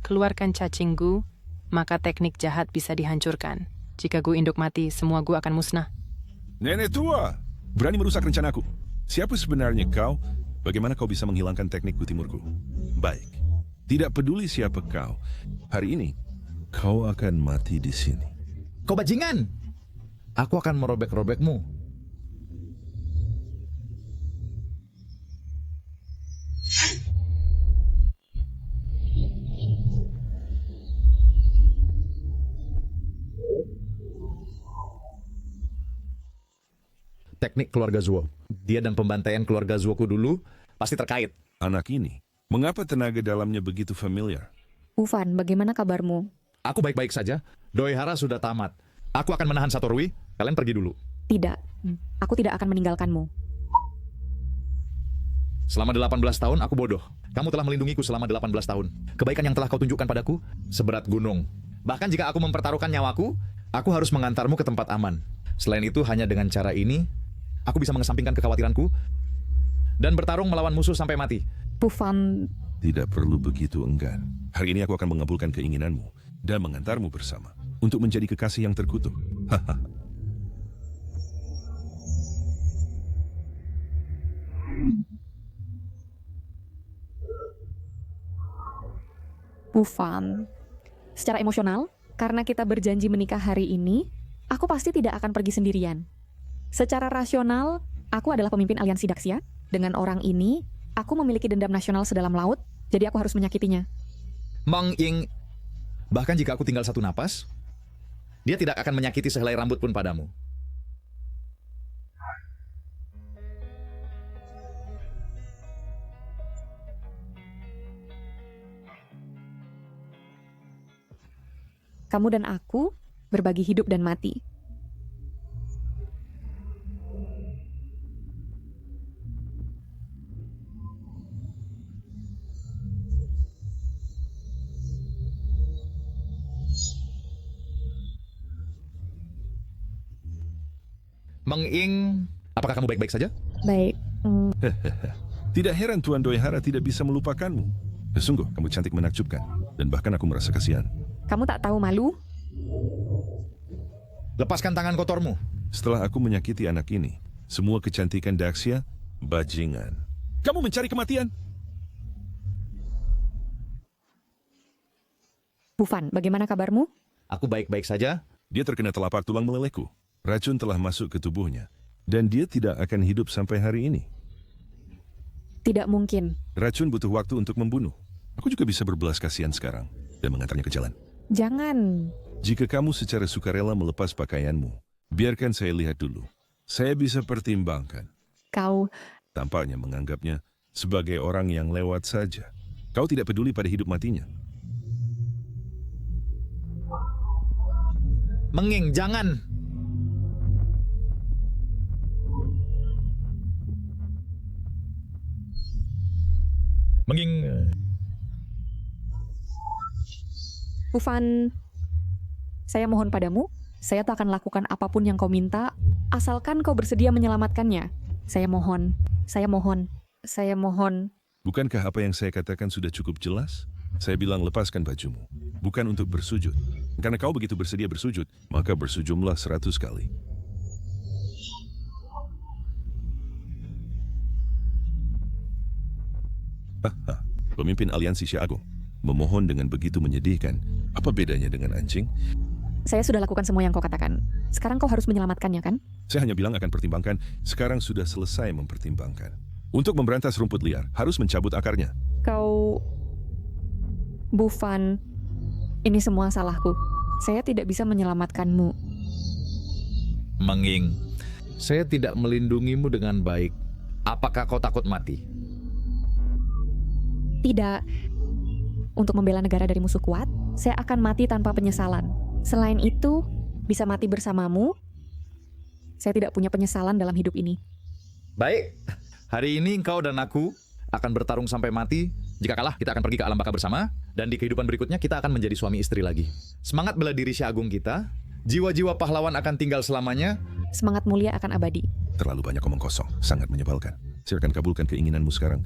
Keluarkan cacing Gu, maka teknik jahat bisa dihancurkan. Jika Gu induk mati, semua Gu akan musnah. Nenek tua! Berani merusak rencanaku. Siapa sebenarnya kau? Bagaimana kau bisa menghilangkan teknik Gu Timurku? Baik. Tidak peduli siapa kau. Hari ini, kau akan mati di sini. Kau bajingan! Aku akan merobek-robekmu. Teknik keluarga Zuo. Dia dan pembantaian keluarga Zuoku dulu pasti terkait. Anak ini, mengapa tenaga dalamnya begitu familiar? Bufan, bagaimana kabarmu? Aku baik-baik saja. Doihara sudah tamat. Aku akan menahan Satorwi. Kalian pergi dulu. Tidak, aku tidak akan meninggalkanmu. Selama 18 tahun aku bodoh. Kamu telah melindungiku selama 18 tahun. Kebaikan yang telah kau tunjukkan padaku seberat gunung. Bahkan jika aku mempertaruhkan nyawaku, aku harus mengantarmu ke tempat aman. Selain itu, hanya dengan cara ini, aku bisa mengesampingkan kekhawatiranku dan bertarung melawan musuh sampai mati. Bufan... Tidak perlu begitu enggan. Hari ini aku akan mengabulkan keinginanmu dan mengantarmu bersama untuk menjadi kekasih yang terkutuk. Bufan, secara emosional, karena kita berjanji menikah hari ini, aku pasti tidak akan pergi sendirian. Secara rasional, aku adalah pemimpin aliansi Daxia. Dengan orang ini, aku memiliki dendam nasional sedalam laut, jadi aku harus menyakitinya. Mang Ying, bahkan jika aku tinggal satu napas, dia tidak akan menyakiti sehelai rambut pun padamu. Kamu dan aku berbagi hidup dan mati. Mang Ying, apakah kamu baik-baik saja? Baik. Tidak heran Tuan Doihara tidak bisa melupakanmu. Sungguh, kamu cantik menakjubkan. Dan bahkan aku merasa kasihan. Kamu tak tahu malu? Lepaskan tangan kotormu. Setelah aku menyakiti anak ini, semua kecantikan Daxia, bajingan. Kamu mencari kematian? Bufan, bagaimana kabarmu? Aku baik-baik saja. Dia terkena telapak tulang melelehku. Racun telah masuk ke tubuhnya. Dan dia tidak akan hidup sampai hari ini. Tidak mungkin. Racun butuh waktu untuk membunuh. Aku juga bisa berbelas kasihan sekarang dan mengantarnya ke jalan. Jangan. Jika kamu secara sukarela melepas pakaianmu, biarkan saya lihat dulu. Saya bisa pertimbangkan. Kau... Tampaknya menganggapnya sebagai orang yang lewat saja. Kau tidak peduli pada hidup matinya. Menging, jangan. Menging... Bufan, saya mohon padamu, saya tak akan lakukan apapun yang kau minta, asalkan kau bersedia menyelamatkannya. Saya mohon, saya mohon, saya mohon. Bukankah apa yang saya katakan sudah cukup jelas? Saya bilang lepaskan bajumu, bukan untuk bersujud. Karena kau begitu bersedia bersujud, maka bersujudlah 100 kali. Pemimpin Aliansi Xia Agung memohon dengan begitu menyedihkan. Apa bedanya dengan anjing? Saya sudah lakukan semua yang kau katakan. Sekarang kau harus menyelamatkannya, kan? Saya hanya bilang akan pertimbangkan, sekarang sudah selesai mempertimbangkan. Untuk memberantas rumput liar, harus mencabut akarnya. Kau... Bufan, ini semua salahku. Saya tidak bisa menyelamatkanmu. Menging, saya tidak melindungimu dengan baik. Apakah kau takut mati? Tidak. Untuk membela negara dari musuh kuat, saya akan mati tanpa penyesalan. Selain itu, bisa mati bersamamu. Saya tidak punya penyesalan dalam hidup ini. Baik, hari ini engkau dan aku akan bertarung sampai mati. Jika kalah, kita akan pergi ke alam baka bersama. Dan di kehidupan berikutnya, kita akan menjadi suami istri lagi. Semangat bela diri Xia Agung kita. Jiwa-jiwa pahlawan akan tinggal selamanya. Semangat mulia akan abadi. Terlalu banyak omong kosong, sangat menyebalkan. Silakan kabulkan keinginanmu sekarang.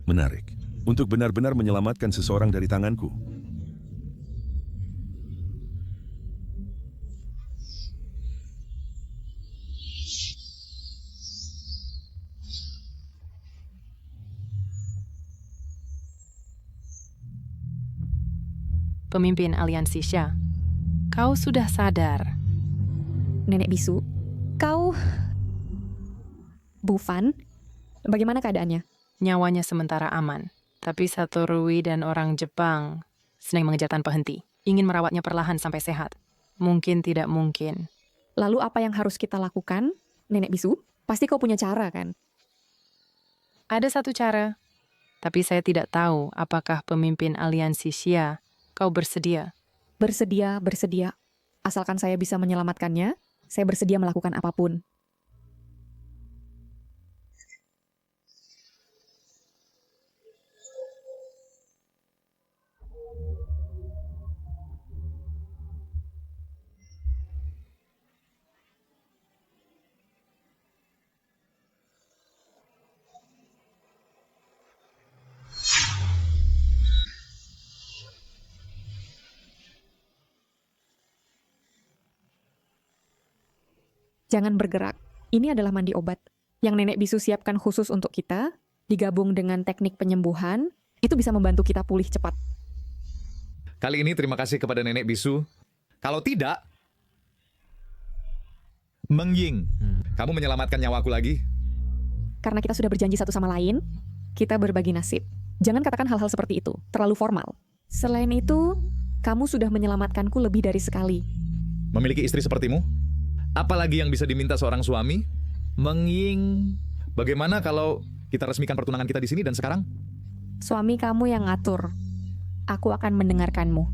Menarik. Untuk benar-benar menyelamatkan seseorang dari tanganku. Pemimpin Aliansi Xia, kau sudah sadar. Nenek bisu, kau... Bufan, bagaimana keadaannya? Nyawanya sementara aman, tapi Satorui dan orang Jepang sedang mengejar tanpa henti, ingin merawatnya perlahan sampai sehat. Mungkin tidak mungkin. Lalu apa yang harus kita lakukan, Nenek bisu? Pasti kau punya cara, kan? Ada satu cara, tapi saya tidak tahu apakah pemimpin Aliansi Xia kau bersedia. Bersedia, bersedia. Asalkan saya bisa menyelamatkannya, saya bersedia melakukan apapun. Jangan bergerak. Ini adalah mandi obat yang Nenek bisu siapkan khusus untuk kita, digabung dengan teknik penyembuhan, itu bisa membantu kita pulih cepat. Kali ini terima kasih kepada Nenek bisu. Kalau tidak, Mengying, kamu menyelamatkan nyawaku lagi. Karena kita sudah berjanji satu sama lain, kita berbagi nasib. Jangan katakan hal-hal seperti itu, terlalu formal. Selain itu, kamu sudah menyelamatkanku lebih dari sekali. Memiliki istri sepertimu? Apalagi yang bisa diminta seorang suami? Mengying, bagaimana kalau kita resmikan pertunangan kita di sini dan sekarang? Suami kamu yang ngatur. Aku akan mendengarkanmu.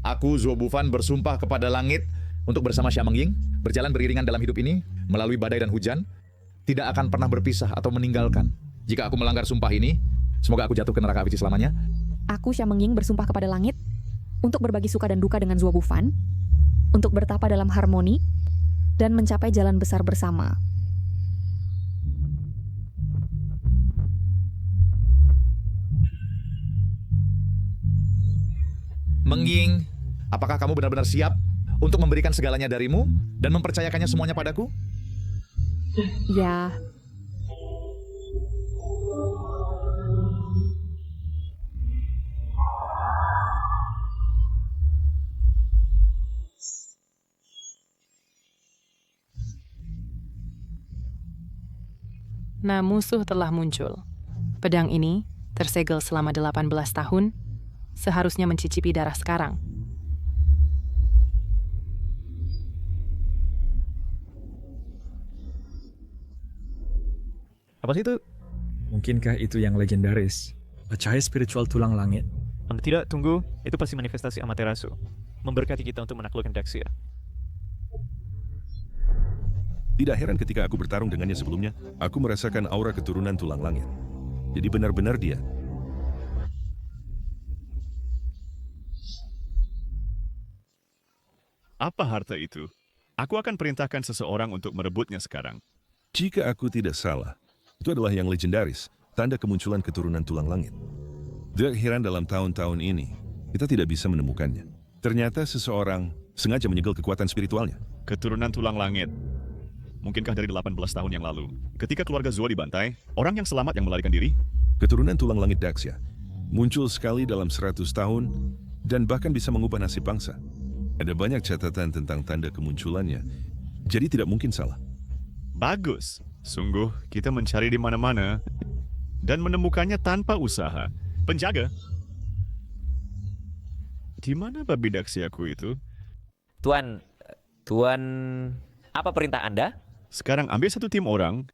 Aku, Zuo Bufan, bersumpah kepada langit untuk bersama Xia Mengying berjalan beriringan dalam hidup ini, melalui badai dan hujan, tidak akan pernah berpisah atau meninggalkan. Jika aku melanggar sumpah ini, semoga aku jatuh ke neraka apici selamanya. Aku, Xia Mengying, bersumpah kepada langit untuk berbagi suka dan duka dengan Zuo Bufan, untuk bertapa dalam harmoni, dan mencapai jalan besar bersama. Mengying, apakah kamu benar-benar siap untuk memberikan segalanya darimu dan mempercayakannya semuanya padaku? Ya. Nah, musuh telah muncul. Pedang ini, tersegel selama 18 tahun, seharusnya mencicipi darah sekarang. Apa sih itu? Mungkinkah itu yang legendaris? Cahaya spiritual tulang langit. Anda tidak, tunggu. Itu pasti manifestasi Amaterasu. Memberkati kita untuk menaklukkan Daxia. Tidak heran ketika aku bertarung dengannya sebelumnya, aku merasakan aura keturunan tulang langit. Jadi benar-benar dia. Apa harta itu? Aku akan perintahkan seseorang untuk merebutnya sekarang. Jika aku tidak salah, itu adalah yang legendaris, tanda kemunculan keturunan tulang langit. Tidak heran dalam tahun-tahun ini, kita tidak bisa menemukannya. Ternyata seseorang sengaja menyegel kekuatan spiritualnya. Keturunan tulang langit. Mungkinkah dari 18 tahun yang lalu, ketika keluarga Zuo dibantai, orang yang selamat yang melarikan diri? Keturunan tulang langit Daxia muncul sekali dalam 100 tahun dan bahkan bisa mengubah nasib bangsa. Ada banyak catatan tentang tanda kemunculannya, jadi tidak mungkin salah. Bagus. Sungguh, kita mencari di mana-mana dan menemukannya tanpa usaha. Penjaga? Di mana babi Daxiaku itu? Tuan, apa perintah Anda? Sekarang ambil satu tim orang,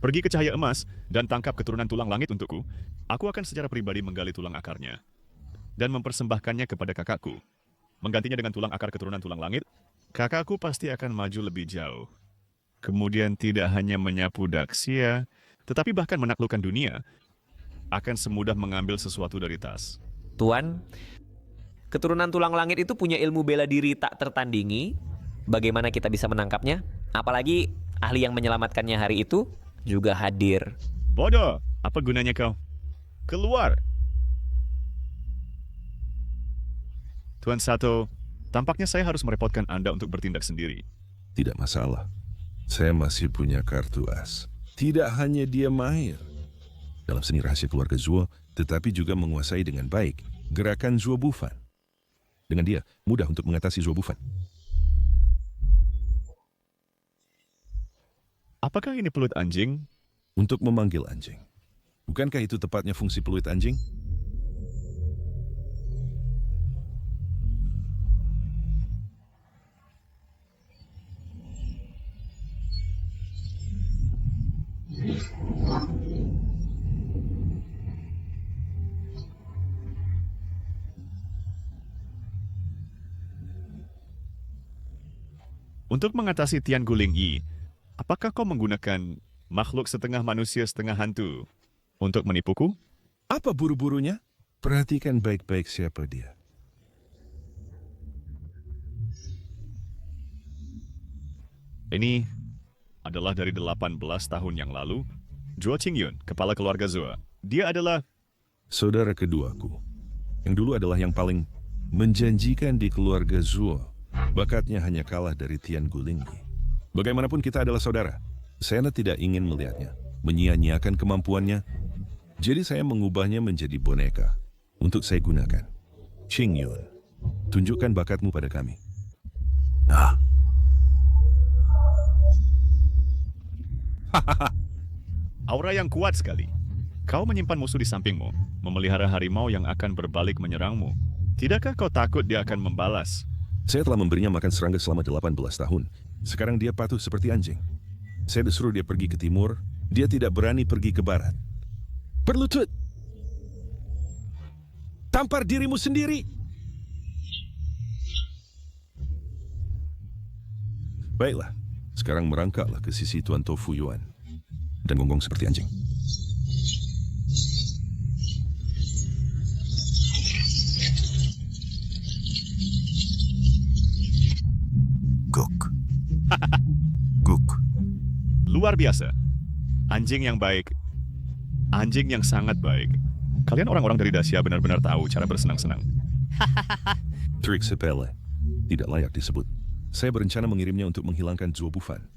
pergi ke Cahaya Emas, dan tangkap keturunan tulang langit untukku. Aku akan secara pribadi menggali tulang akarnya dan mempersembahkannya kepada kakakku. Menggantinya dengan tulang akar keturunan tulang langit, kakakku pasti akan maju lebih jauh. Kemudian tidak hanya menyapu Daxia, tetapi bahkan menaklukkan dunia, akan semudah mengambil sesuatu dari tas. Tuan, keturunan tulang langit itu punya ilmu bela diri tak tertandingi. Bagaimana kita bisa menangkapnya? Apalagi ahli yang menyelamatkannya hari itu juga hadir. Bodoh, apa gunanya kau? Keluar! Tuan Sato, tampaknya saya harus merepotkan Anda untuk bertindak sendiri. Tidak masalah. Saya masih punya kartu as. Tidak hanya dia mahir dalam seni rahasia keluarga Zuo, tetapi juga menguasai dengan baik gerakan Zuo Bufan. Dengan dia, mudah untuk mengatasi Zuo Bufan. Apakah ini peluit anjing? Untuk memanggil anjing. Bukankah itu tepatnya fungsi peluit anjing? Untuk mengatasi Tian Guling Yi, apakah kau menggunakan makhluk setengah manusia setengah hantu untuk menipuku? Apa buru-burunya? Perhatikan baik-baik siapa dia. Ini adalah dari 18 tahun yang lalu. Zhuo Qingyun, kepala keluarga Zuo. Dia adalah saudara keduaku. Yang dulu adalah yang paling menjanjikan di keluarga Zuo. Bakatnya hanya kalah dari Tian Guling Yi. Bagaimanapun kita adalah saudara. Saya tidak ingin melihatnya menyia-nyiakan kemampuannya. Jadi saya mengubahnya menjadi boneka untuk saya gunakan. Qingyun, tunjukkan bakatmu pada kami. aura yang kuat sekali. Kau menyimpan musuh di sampingmu, memelihara harimau yang akan berbalik menyerangmu. Tidakkah kau takut dia akan membalas? Saya telah memberinya makan serangga selama 18 tahun. Sekarang dia patuh seperti anjing. Saya disuruh dia pergi ke timur, dia tidak berani pergi ke barat. Berlutut! Tampar dirimu sendiri! Baiklah, sekarang merangkaklah ke sisi Tuan Tofu Yuan dan gonggong seperti anjing. Guk. Guk. Luar biasa. Anjing yang baik. Anjing yang sangat baik. Kalian orang-orang dari Dacia benar-benar tahu cara bersenang-senang. Trik sepele. Tidak layak disebut. Saya berencana mengirimnya untuk menghilangkan Zuo Bufan.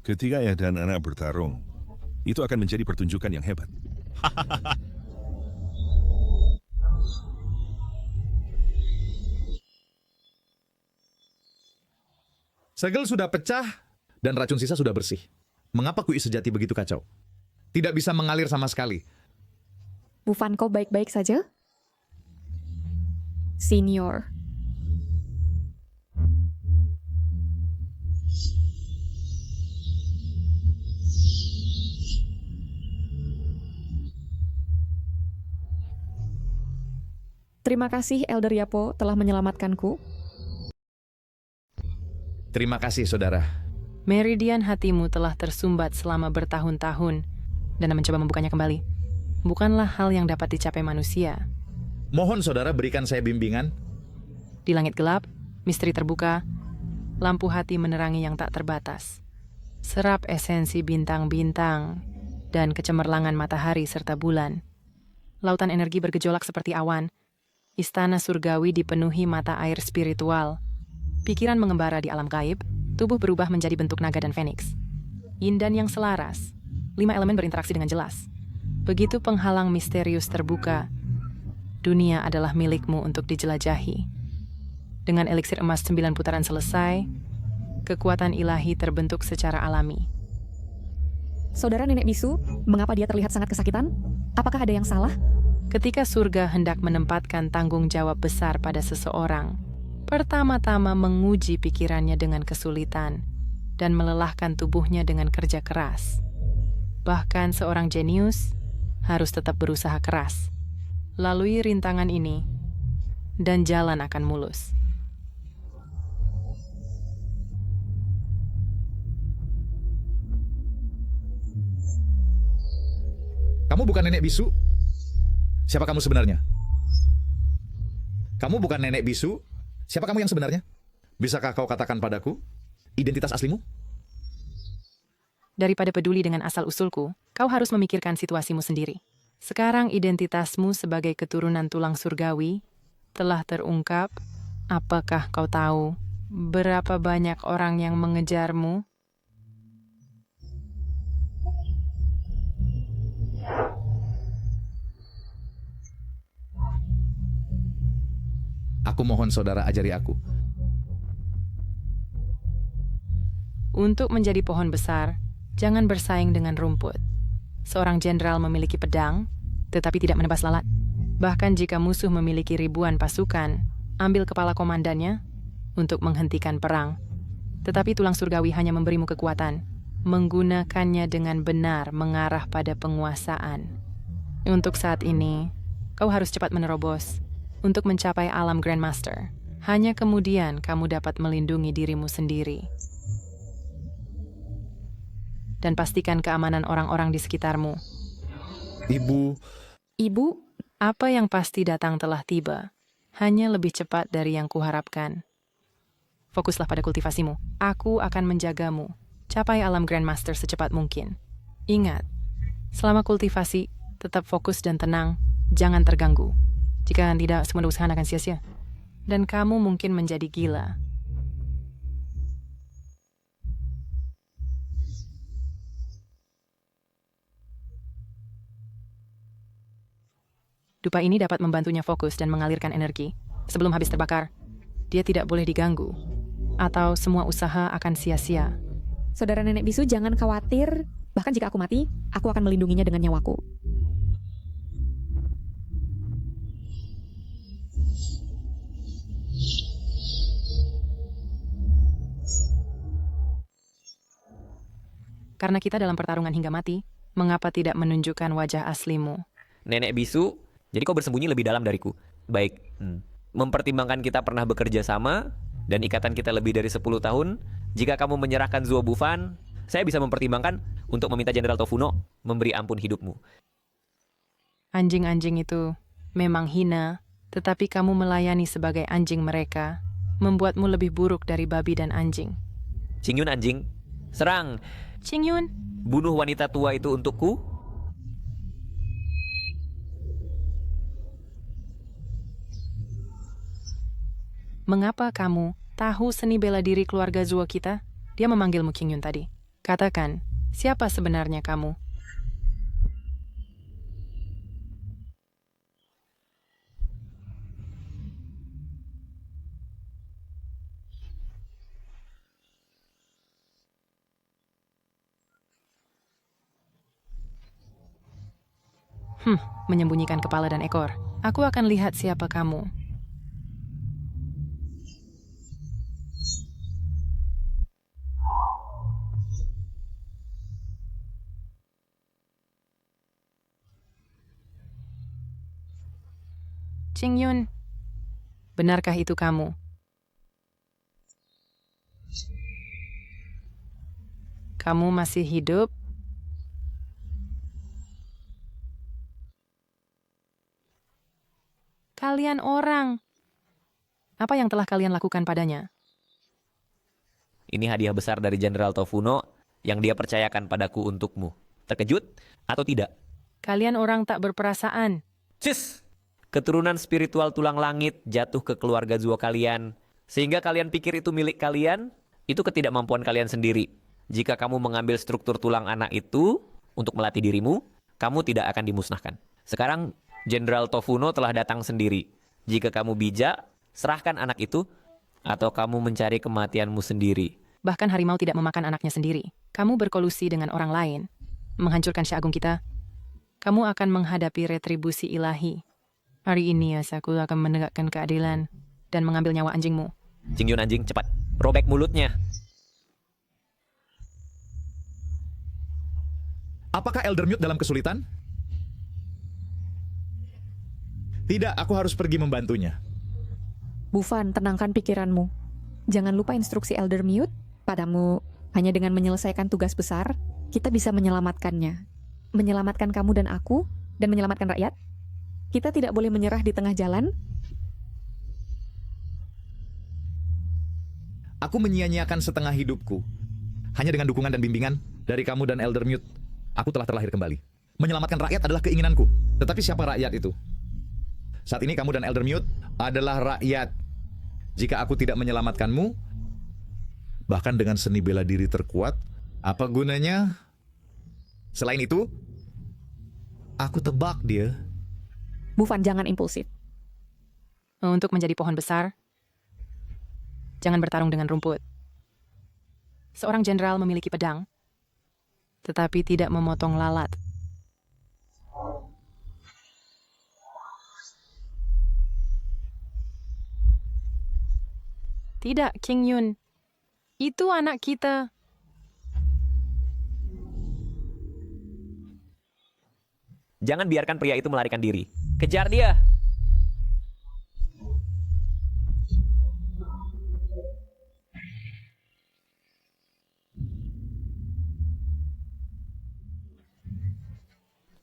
Ketika ayah dan anak bertarung, itu akan menjadi pertunjukan yang hebat. Segel sudah pecah dan racun sisa sudah bersih. Mengapa kuis sejati begitu kacau? Tidak bisa mengalir sama sekali. Bufan, kau baik-baik saja? Senior. Terima kasih Elder Yapo telah menyelamatkanku. Terima kasih, saudara. Meridian hatimu telah tersumbat selama bertahun-tahun dan mencoba membukanya kembali. Bukanlah hal yang dapat dicapai manusia. Mohon saudara berikan saya bimbingan. Di langit gelap, misteri terbuka, lampu hati menerangi yang tak terbatas. Serap esensi bintang-bintang dan kecemerlangan matahari serta bulan. Lautan energi bergejolak seperti awan. Istana surgawi dipenuhi mata air spiritual. Pikiran mengembara di alam gaib, tubuh berubah menjadi bentuk naga dan feniks. Yin dan yang selaras, 5 elemen berinteraksi dengan jelas. Begitu penghalang misterius terbuka, dunia adalah milikmu untuk dijelajahi. Dengan eliksir emas 9 putaran selesai, kekuatan ilahi terbentuk secara alami. Saudara nenek bisu, mengapa dia terlihat sangat kesakitan? Apakah ada yang salah? Ketika surga hendak menempatkan tanggung jawab besar pada seseorang, pertama-tama menguji pikirannya dengan kesulitan dan melelahkan tubuhnya dengan kerja keras. Bahkan seorang jenius harus tetap berusaha keras. Lalui rintangan ini, dan jalan akan mulus. Kamu bukan nenek bisu? Siapa kamu sebenarnya? Kamu bukan nenek bisu? Siapa kamu yang sebenarnya? Bisakah kau katakan padaku identitas aslimu? Daripada peduli dengan asal-usulku, kau harus memikirkan situasimu sendiri. Sekarang identitasmu sebagai keturunan tulang surgawi telah terungkap. Apakah kau tahu berapa banyak orang yang mengejarmu? Aku mohon saudara ajari aku. Untuk menjadi pohon besar, jangan bersaing dengan rumput. Seorang jenderal memiliki pedang, tetapi tidak menebas lalat. Bahkan jika musuh memiliki ribuan pasukan, ambil kepala komandannya untuk menghentikan perang. Tetapi tulang surgawi hanya memberimu kekuatan, menggunakannya dengan benar mengarah pada penguasaan. Untuk saat ini, kau harus cepat menerobos untuk mencapai alam Grandmaster. Hanya kemudian kamu dapat melindungi dirimu sendiri. Dan pastikan keamanan orang-orang di sekitarmu. Ibu. Ibu? Apa yang pasti datang telah tiba. Hanya lebih cepat dari yang kuharapkan. Fokuslah pada kultivasimu. Aku akan menjagamu. Capai alam Grandmaster secepat mungkin. Ingat, selama kultivasi, tetap fokus dan tenang. Jangan terganggu. Jika tidak, semua usaha akan sia-sia. Dan kamu mungkin menjadi gila. Dupa ini dapat membantunya fokus dan mengalirkan energi. Sebelum habis terbakar, dia tidak boleh diganggu. Atau semua usaha akan sia-sia. Saudara nenek bisu, jangan khawatir. Bahkan jika aku mati, Aku akan melindunginya dengan nyawaku. Karena kita dalam pertarungan hingga mati, mengapa tidak menunjukkan wajah aslimu? Nenek bisu, jadi kau bersembunyi lebih dalam dariku. Baik, mempertimbangkan kita pernah bekerja sama dan ikatan kita lebih dari 10 tahun, jika kamu menyerahkan Zuo Bufan, saya bisa mempertimbangkan untuk meminta Jenderal Tofuno memberi ampun hidupmu. Anjing-anjing itu memang hina, tetapi kamu melayani sebagai anjing mereka, membuatmu lebih buruk dari babi dan anjing. Qingyun anjing, serang! Qingyun, bunuh wanita tua itu untukku. Mengapa kamu tahu seni bela diri keluarga Zuo kita? Dia memanggilmu Qingyun tadi. Katakan, siapa sebenarnya kamu? Menyembunyikan kepala dan ekor. Aku akan lihat siapa kamu. Qingyun, benarkah itu kamu? Kamu masih hidup? Kalian orang. Apa yang telah kalian lakukan padanya? Ini hadiah besar dari Jenderal Tofuno yang dia percayakan padaku untukmu. Terkejut atau tidak? Kalian orang tak berperasaan. Cis! Keturunan spiritual tulang langit jatuh ke keluarga Zuo kalian. Sehingga kalian pikir itu milik kalian, itu ketidakmampuan kalian sendiri. Jika kamu mengambil struktur tulang anak itu untuk melatih dirimu, kamu tidak akan dimusnahkan. Sekarang Jenderal Tofuno telah datang sendiri. Jika kamu bijak, serahkan anak itu, atau kamu mencari kematianmu sendiri. Bahkan harimau tidak memakan anaknya sendiri. Kamu berkolusi dengan orang lain, menghancurkan Sya Agung kita. Kamu akan menghadapi retribusi ilahi. Hari ini aku akan menegakkan keadilan dan mengambil nyawa anjingmu. Qingyun anjing, cepat. Robek mulutnya. Apakah Eldermute dalam kesulitan? Tidak, aku harus pergi membantunya. Bufan, tenangkan pikiranmu. Jangan lupa instruksi Eldermute. Padamu, hanya dengan menyelesaikan tugas besar, kita bisa menyelamatkannya. Menyelamatkan kamu dan aku, dan menyelamatkan rakyat. Kita tidak boleh menyerah di tengah jalan. Aku menyia-nyiakan setengah hidupku. Hanya dengan dukungan dan bimbingan dari kamu dan Eldermute, aku telah terlahir kembali. Menyelamatkan rakyat adalah keinginanku. Tetapi siapa rakyat itu? Saat ini kamu dan Eldermute adalah rakyat. Jika aku tidak menyelamatkanmu, bahkan dengan seni bela diri terkuat, apa gunanya? Selain itu, aku tebak dia. Bufan, jangan impulsif. Untuk menjadi pohon besar, jangan bertarung dengan rumput. Seorang jenderal memiliki pedang, tetapi tidak memotong lalat. Tidak, Qingyun. Itu anak kita. Jangan biarkan pria itu melarikan diri. Kejar dia!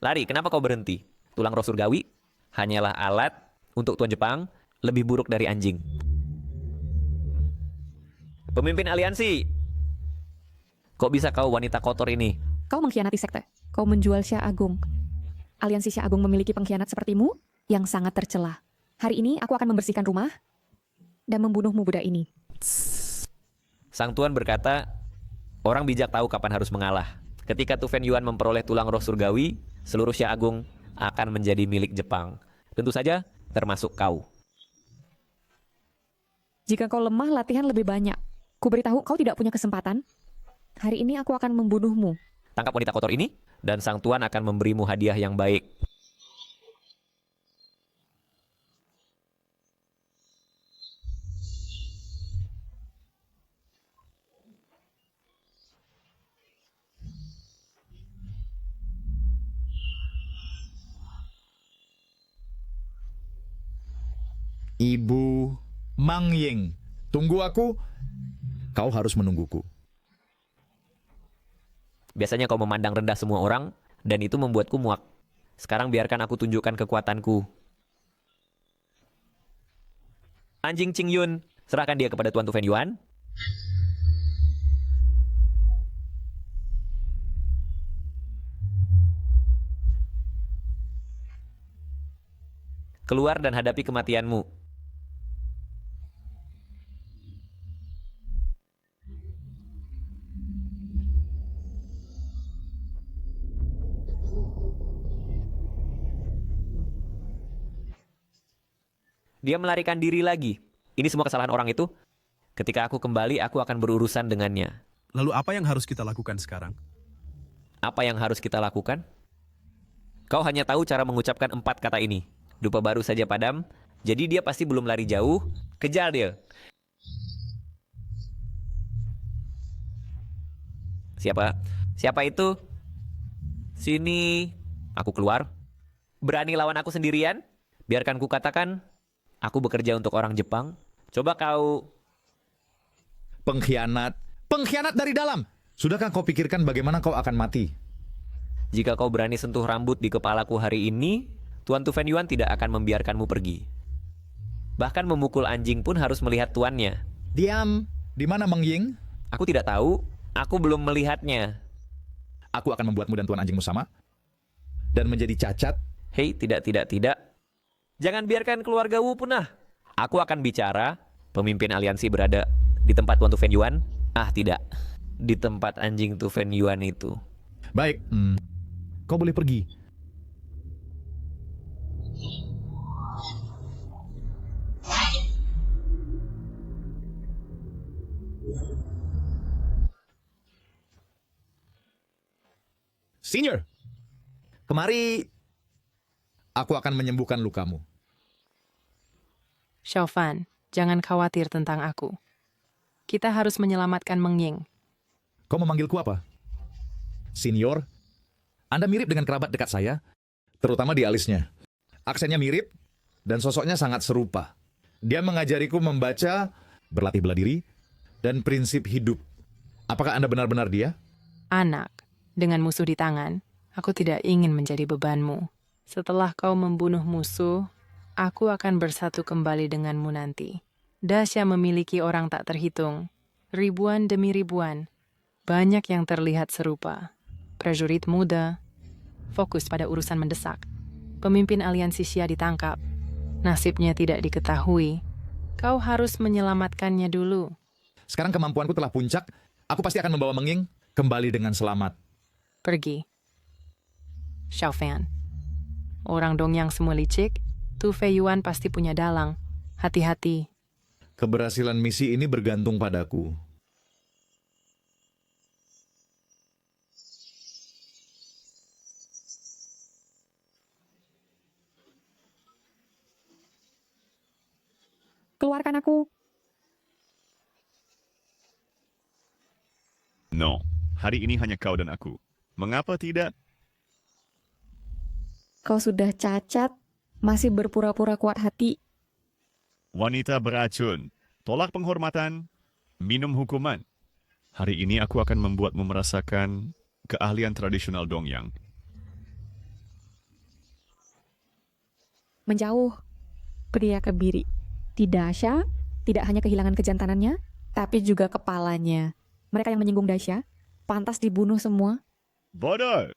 Lari, kenapa kau berhenti? Tulang roh surgawi hanyalah alat untuk Tuan Jepang lebih buruk dari anjing. Pemimpin aliansi. Kok bisa kau wanita kotor ini? Kau mengkhianati sekte. Kau menjual Sya Agung. Aliansi Sya Agung memiliki pengkhianat sepertimu yang sangat tercela. Hari ini aku akan membersihkan rumah dan membunuhmu budak ini. Sang Tuan berkata, orang bijak tahu kapan harus mengalah. Ketika Tu Fen Yuan memperoleh tulang roh surgawi, seluruh Sya Agung akan menjadi milik Jepang. Tentu saja, termasuk kau. Jika kau lemah, latihan lebih banyak. Ku beritahu kau tidak punya kesempatan. Hari ini aku akan membunuhmu. Tangkap wanita kotor ini, dan sang tuan akan memberimu hadiah yang baik. Ibu Mang Ying, tunggu aku. Kau harus menungguku. Biasanya kau memandang rendah semua orang, dan itu membuatku muak. Sekarang biarkan aku tunjukkan kekuatanku. Anjing Qing Yun, serahkan dia kepada Tuan Tu Fen Yuan. Keluar dan hadapi kematianmu. Dia melarikan diri lagi. Ini semua kesalahan orang itu. Ketika aku kembali, aku akan berurusan dengannya. Lalu apa yang harus kita lakukan sekarang? Apa yang harus kita lakukan? Kau hanya tahu cara mengucapkan 4 kata ini. Dupa baru saja padam, jadi dia pasti belum lari jauh. Kejar dia. Siapa? Siapa itu? Sini. Aku keluar. Berani lawan aku sendirian? Biarkan ku katakan, aku bekerja untuk orang Jepang. Coba kau... Pengkhianat. Pengkhianat dari dalam. Sudahkah kau pikirkan bagaimana kau akan mati? Jika kau berani sentuh rambut di kepalaku hari ini, Tuan Tu Fen Yuan tidak akan membiarkanmu pergi. Bahkan memukul anjing pun harus melihat tuannya. Diam. Di mana Mang Ying? Aku tidak tahu. Aku belum melihatnya. Aku akan membuatmu dan tuan anjingmu sama. Dan menjadi cacat. Hei, tidak. Jangan biarkan keluarga Wu punah. Aku akan bicara. Pemimpin aliansi berada di tempat Tuan Tu Fen Yuan. Ah, tidak. Di tempat anjing Tu Fen Yuan itu. Baik. Kau boleh pergi. Senior, kemari. Aku akan menyembuhkan lukamu. Xiaofan, jangan khawatir tentang aku. Kita harus menyelamatkan Meng Ying. Kau memanggilku apa? Senior, Anda mirip dengan kerabat dekat saya, terutama di alisnya. Aksennya mirip, dan sosoknya sangat serupa. Dia mengajariku membaca, berlatih bela diri, dan prinsip hidup. Apakah Anda benar-benar dia? Anak, dengan musuh di tangan, aku tidak ingin menjadi bebanmu. Setelah kau membunuh musuh, aku akan bersatu kembali denganmu nanti. Dasya memiliki orang tak terhitung. Ribuan demi ribuan. Banyak yang terlihat serupa. Prajurit muda, fokus pada urusan mendesak. Pemimpin aliansi Xia ditangkap. Nasibnya tidak diketahui. Kau harus menyelamatkannya dulu. Sekarang kemampuanku telah puncak, aku pasti akan membawa Meng Ying kembali dengan selamat. Pergi. Xiaofan. Orang Dongyang semua licik, Tu Fei Yuan pasti punya dalang. Hati-hati. Keberhasilan misi ini bergantung padaku. Keluarkan aku. No, hari ini hanya kau dan aku. Mengapa tidak? Kau sudah cacat, masih berpura-pura kuat hati. Wanita beracun, tolak penghormatan, minum hukuman. Hari ini aku akan membuatmu merasakan keahlian tradisional Dongyang. Menjauh, pria kebiri. Di Dasya, tidak hanya kehilangan kejantanannya, tapi juga kepalanya. Mereka yang menyinggung Dasya, pantas dibunuh semua. Bodoh!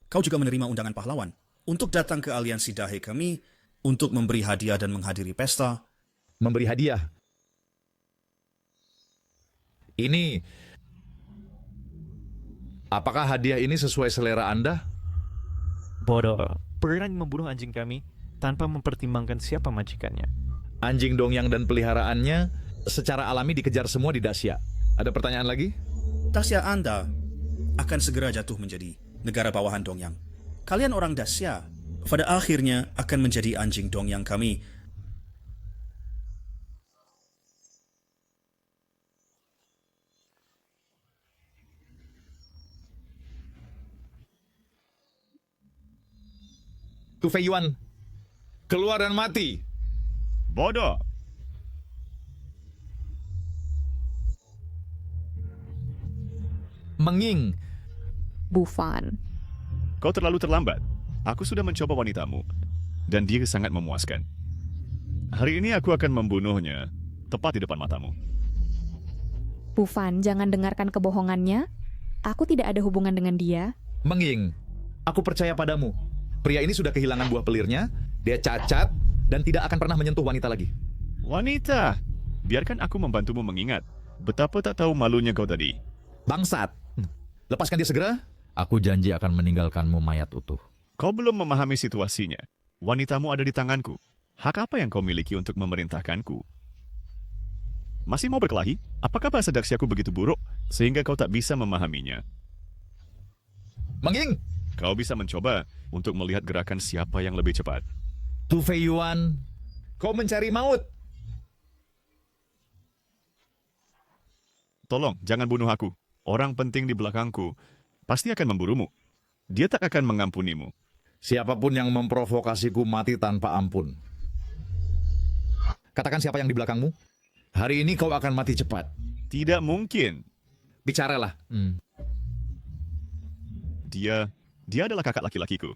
Kau juga menerima undangan pahlawan untuk datang ke aliansi Dahe kami untuk memberi hadiah dan menghadiri pesta. Memberi hadiah? Ini... Apakah hadiah ini sesuai selera Anda? Bodoh, berani membunuh anjing kami tanpa mempertimbangkan siapa majikannya. Anjing Dongyang dan peliharaannya secara alami dikejar semua di Dacia. Ada pertanyaan lagi? Dacia Anda akan segera jatuh menjadi negara bawahan Dongyang. Kalian orang Dacia pada akhirnya akan menjadi anjing Dongyang kami. Tu Fei Yuan, keluar dan mati. Bodoh. Menging. Bufan. Kau terlalu terlambat. Aku sudah mencoba wanitamu, dan dia sangat memuaskan. Hari ini aku akan membunuhnya, tepat di depan matamu. Bufan, jangan dengarkan kebohongannya. Aku tidak ada hubungan dengan dia. Menging, aku percaya padamu. Pria ini sudah kehilangan buah pelirnya, dia cacat, dan tidak akan pernah menyentuh wanita lagi. Wanita, biarkan aku membantumu mengingat. Betapa tak tahu malunya kau tadi. Bangsat. Lepaskan dia segera. Aku janji akan meninggalkanmu mayat utuh. Kau belum memahami situasinya. Wanitamu ada di tanganku. Hak apa yang kau miliki untuk memerintahkanku? Masih mau berkelahi? Apakah bahasa Daxiaku begitu buruk sehingga kau tak bisa memahaminya? Menging! Kau bisa mencoba untuk melihat gerakan siapa yang lebih cepat. Tu Fei Yuan, kau mencari maut. Tolong, jangan bunuh aku. Orang penting di belakangku pasti akan memburumu. Dia tak akan mengampunimu. Siapapun yang memprovokasiku mati tanpa ampun. Katakan siapa yang di belakangmu. Hari ini kau akan mati cepat. Tidak mungkin. Bicaralah. Dia adalah kakak laki-lakiku.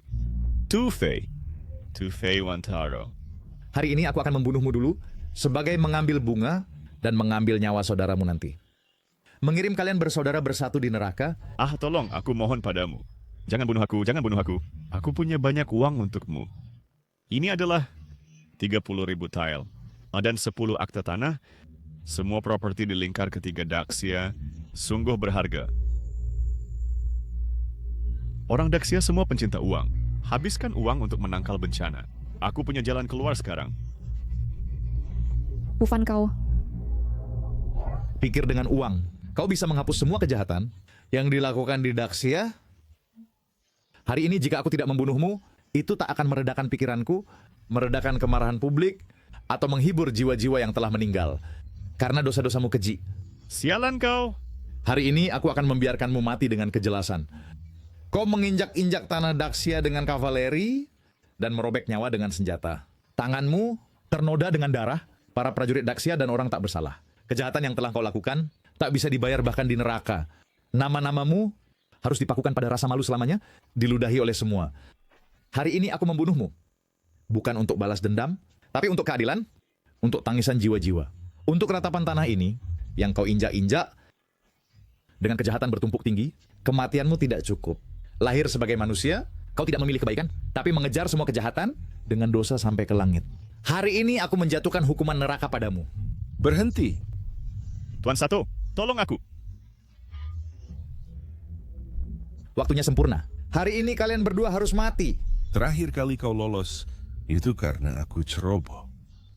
Tu Fei Wantaro. Hari ini aku akan membunuhmu dulu sebagai mengambil bunga dan mengambil nyawa saudaramu nanti. Mengirim kalian bersaudara bersatu di neraka. Tolong, aku mohon padamu. Jangan bunuh aku, jangan bunuh aku. Aku punya banyak uang untukmu. Ini adalah 30.000 tile dan 10 akta tanah. Semua properti di lingkar ketiga Daxia sungguh berharga. Orang Daxia semua pencinta uang. Habiskan uang untuk menangkal bencana. Aku punya jalan keluar sekarang. Bufan kau. Pikir dengan uang. Kau bisa menghapus semua kejahatan yang dilakukan di Daxia. Hari ini jika aku tidak membunuhmu, itu tak akan meredakan pikiranku, meredakan kemarahan publik, atau menghibur jiwa-jiwa yang telah meninggal. Karena dosa-dosamu keji. Sialan kau. Hari ini aku akan membiarkanmu mati dengan kejelasan. Kau menginjak-injak tanah Daxia dengan kavaleri dan merobek nyawa dengan senjata. Tanganmu ternoda dengan darah para prajurit Daxia dan orang tak bersalah. Kejahatan yang telah kau lakukan tak bisa dibayar bahkan di neraka. Nama-namamu harus dipakukan pada rasa malu selamanya, diludahi oleh semua. Hari ini aku membunuhmu. Bukan untuk balas dendam, tapi untuk keadilan, untuk tangisan jiwa-jiwa. Untuk ratapan tanah ini, yang kau injak-injak, dengan kejahatan bertumpuk tinggi, kematianmu tidak cukup. Lahir sebagai manusia, kau tidak memilih kebaikan, tapi mengejar semua kejahatan dengan dosa sampai ke langit. Hari ini aku menjatuhkan hukuman neraka padamu. Berhenti. Tuan Sato, tolong aku. Waktunya sempurna. Hari ini kalian berdua harus mati. Terakhir kali kau lolos, itu karena aku ceroboh.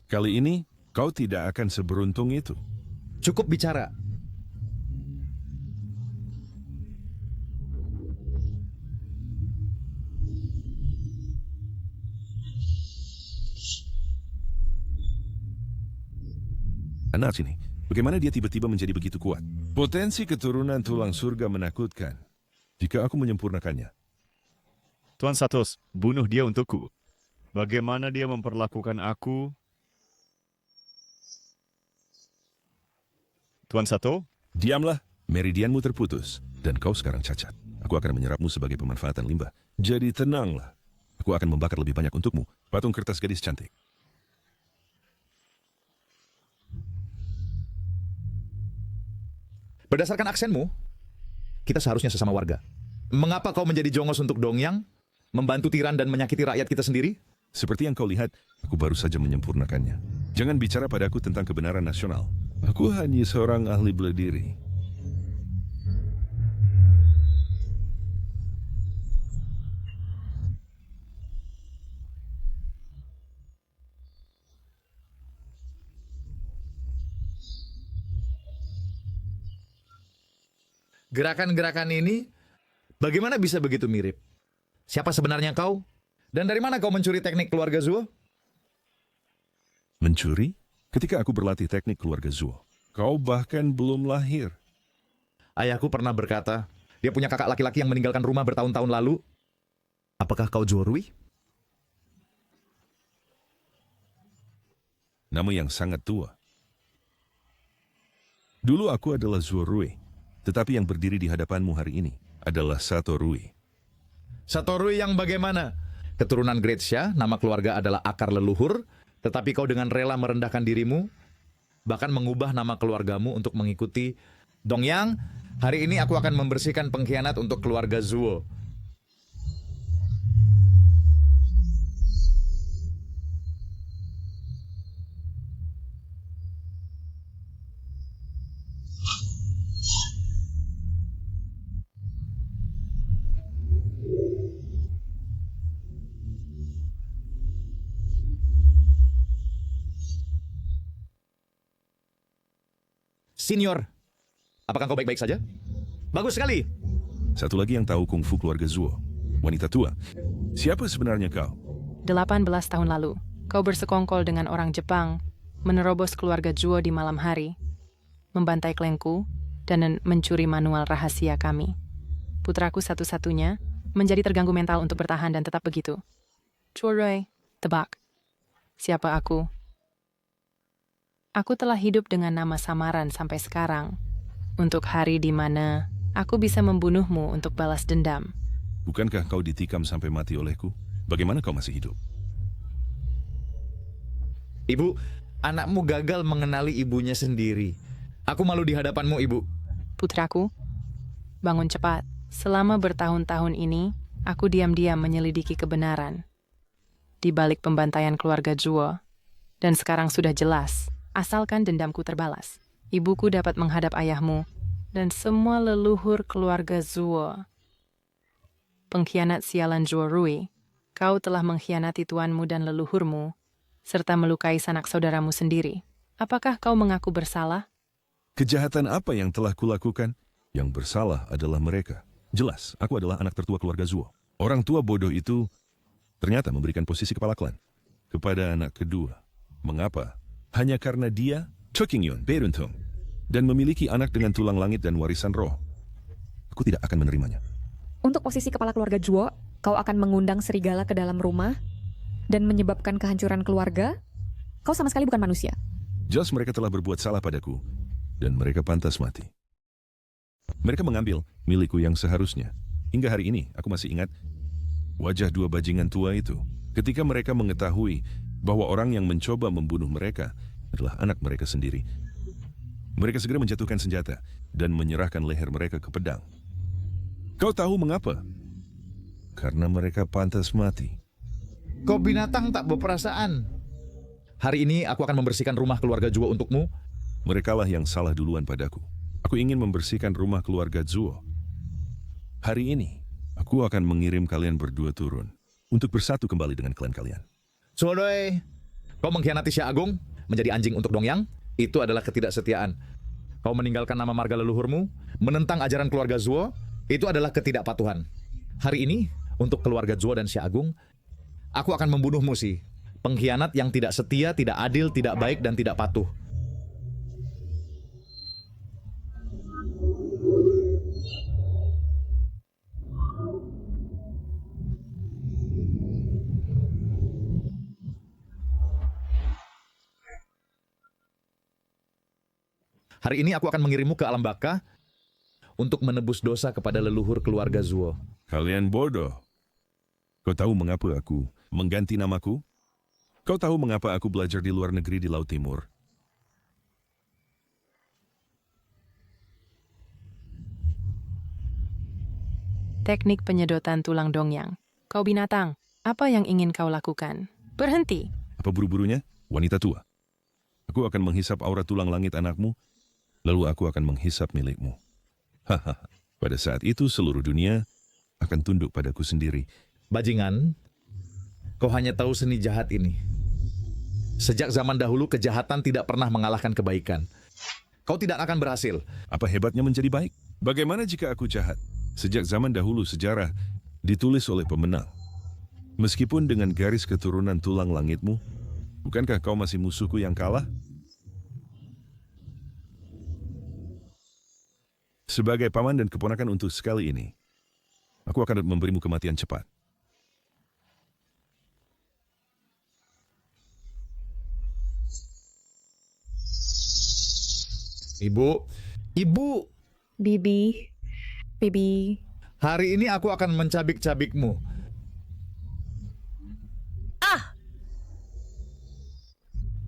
Kali ini, kau tidak akan seberuntung itu. Cukup bicara. Anak sini, bagaimana dia tiba-tiba menjadi begitu kuat? Potensi keturunan tulang surga menakutkan. Jika aku menyempurnakannya. Tuan Satos, bunuh dia untukku. Bagaimana dia memperlakukan aku? Tuan Sato? Diamlah, meridianmu terputus. Dan kau sekarang cacat. Aku akan menyerapmu sebagai pemanfaatan limbah. Jadi tenanglah. Aku akan membakar lebih banyak untukmu. Patung kertas gadis cantik. Berdasarkan aksenmu, kita seharusnya sesama warga. Mengapa kau menjadi jongos untuk Dongyang? Membantu tiran dan menyakiti rakyat kita sendiri? Seperti yang kau lihat, aku baru saja menyempurnakannya. Jangan bicara padaku tentang kebenaran nasional. Aku hanya seorang ahli bela diri. Gerakan-gerakan ini bagaimana bisa begitu mirip? Siapa sebenarnya kau? Dan dari mana kau mencuri teknik keluarga Zuo? Mencuri? Ketika aku berlatih teknik keluarga Zuo, kau bahkan belum lahir. Ayahku pernah berkata, dia punya kakak laki-laki yang meninggalkan rumah bertahun-tahun lalu. Apakah kau Zuo Rui? Nama yang sangat tua. Dulu aku adalah Zuo Rui, tetapi yang berdiri di hadapanmu hari ini adalah Sato Rui. Sato Rui yang bagaimana? Keturunan Great Xia, nama keluarga adalah akar leluhur, tetapi kau dengan rela merendahkan dirimu, bahkan mengubah nama keluargamu untuk mengikuti Dongyang. Hari ini aku akan membersihkan pengkhianat untuk keluarga Zuo. Senior, apakah kau baik-baik saja? Bagus sekali. Satu lagi yang tahu kungfu keluarga Zuo, wanita tua. Siapa sebenarnya kau? 18 tahun lalu, kau bersekongkol dengan orang Jepang, menerobos keluarga Zuo di malam hari, membantai klengku, dan mencuri manual rahasia kami. Putraku satu-satunya menjadi terganggu mental untuk bertahan dan tetap begitu. Zuo Rui, tebak. Siapa aku? Aku telah hidup dengan nama samaran sampai sekarang, untuk hari di mana aku bisa membunuhmu untuk balas dendam. Bukankah kau ditikam sampai mati olehku? Bagaimana kau masih hidup? Ibu, anakmu gagal mengenali ibunya sendiri. Aku malu di hadapanmu, Ibu. Putraku, bangun cepat. Selama bertahun-tahun ini, aku diam-diam menyelidiki kebenaran di balik pembantaian keluarga Zuo, dan sekarang sudah jelas. Asalkan dendamku terbalas, ibuku dapat menghadap ayahmu dan semua leluhur keluarga Zuo. Pengkhianat sialan Zuo Rui, kau telah mengkhianati tuanmu dan leluhurmu, serta melukai sanak saudaramu sendiri. Apakah kau mengaku bersalah? Kejahatan apa yang telah kulakukan? Yang bersalah adalah mereka. Jelas, aku adalah anak tertua keluarga Zuo. Orang tua bodoh itu ternyata memberikan posisi kepala klan kepada anak kedua. Mengapa? Hanya karena dia, Chokingyun Beruntung, dan memiliki anak dengan tulang langit dan warisan roh. Aku tidak akan menerimanya. Untuk posisi kepala keluarga Zuo, kau akan mengundang serigala ke dalam rumah dan menyebabkan kehancuran keluarga? Kau sama sekali bukan manusia. Jelas mereka telah berbuat salah padaku, dan mereka pantas mati. Mereka mengambil milikku yang seharusnya. Hingga hari ini, aku masih ingat wajah dua bajingan tua itu. Ketika mereka mengetahui bahwa orang yang mencoba membunuh mereka adalah anak mereka sendiri. Mereka segera menjatuhkan senjata dan menyerahkan leher mereka ke pedang. Kau tahu mengapa? Karena mereka pantas mati. Kau binatang tak berperasaan. Hari ini aku akan membersihkan rumah keluarga Zuo untukmu. Merekalah yang salah duluan padaku. Aku ingin membersihkan rumah keluarga Zuo. Hari ini, aku akan mengirim kalian berdua turun untuk bersatu kembali dengan klan kalian. Zuo Rui, kau mengkhianati Xia Agung, menjadi anjing untuk Dongyang, itu adalah ketidaksetiaan. Kau meninggalkan nama marga leluhurmu, menentang ajaran keluarga Zuo, itu adalah ketidakpatuhan. Hari ini, untuk keluarga Zuo dan Xia Agung, aku akan membunuhmu sih. Pengkhianat yang tidak setia, tidak adil, tidak baik, dan tidak patuh. Hari ini aku akan mengirimmu ke alam baka untuk menebus dosa kepada leluhur keluarga Zuo. Kalian bodoh. Kau tahu mengapa aku mengganti namaku? Kau tahu mengapa aku belajar di luar negeri di Laut Timur? Teknik penyedotan tulang Dongyang. Kau binatang, apa yang ingin kau lakukan? Berhenti. Apa buru-burunya? Wanita tua. Aku akan menghisap aura tulang langit anakmu, lalu aku akan menghisap milikmu. Hahaha. Pada saat itu seluruh dunia akan tunduk padaku sendiri. Bajingan, kau hanya tahu seni jahat ini. Sejak zaman dahulu kejahatan tidak pernah mengalahkan kebaikan. Kau tidak akan berhasil. Apa hebatnya menjadi baik? Bagaimana jika aku jahat? Sejak zaman dahulu sejarah ditulis oleh pemenang. Meskipun dengan garis keturunan tulang langitmu, bukankah kau masih musuhku yang kalah? Sebagai paman dan keponakan untuk sekali ini, aku akan memberimu kematian cepat. Ibu, Bibi, hari ini aku akan mencabik-cabikmu.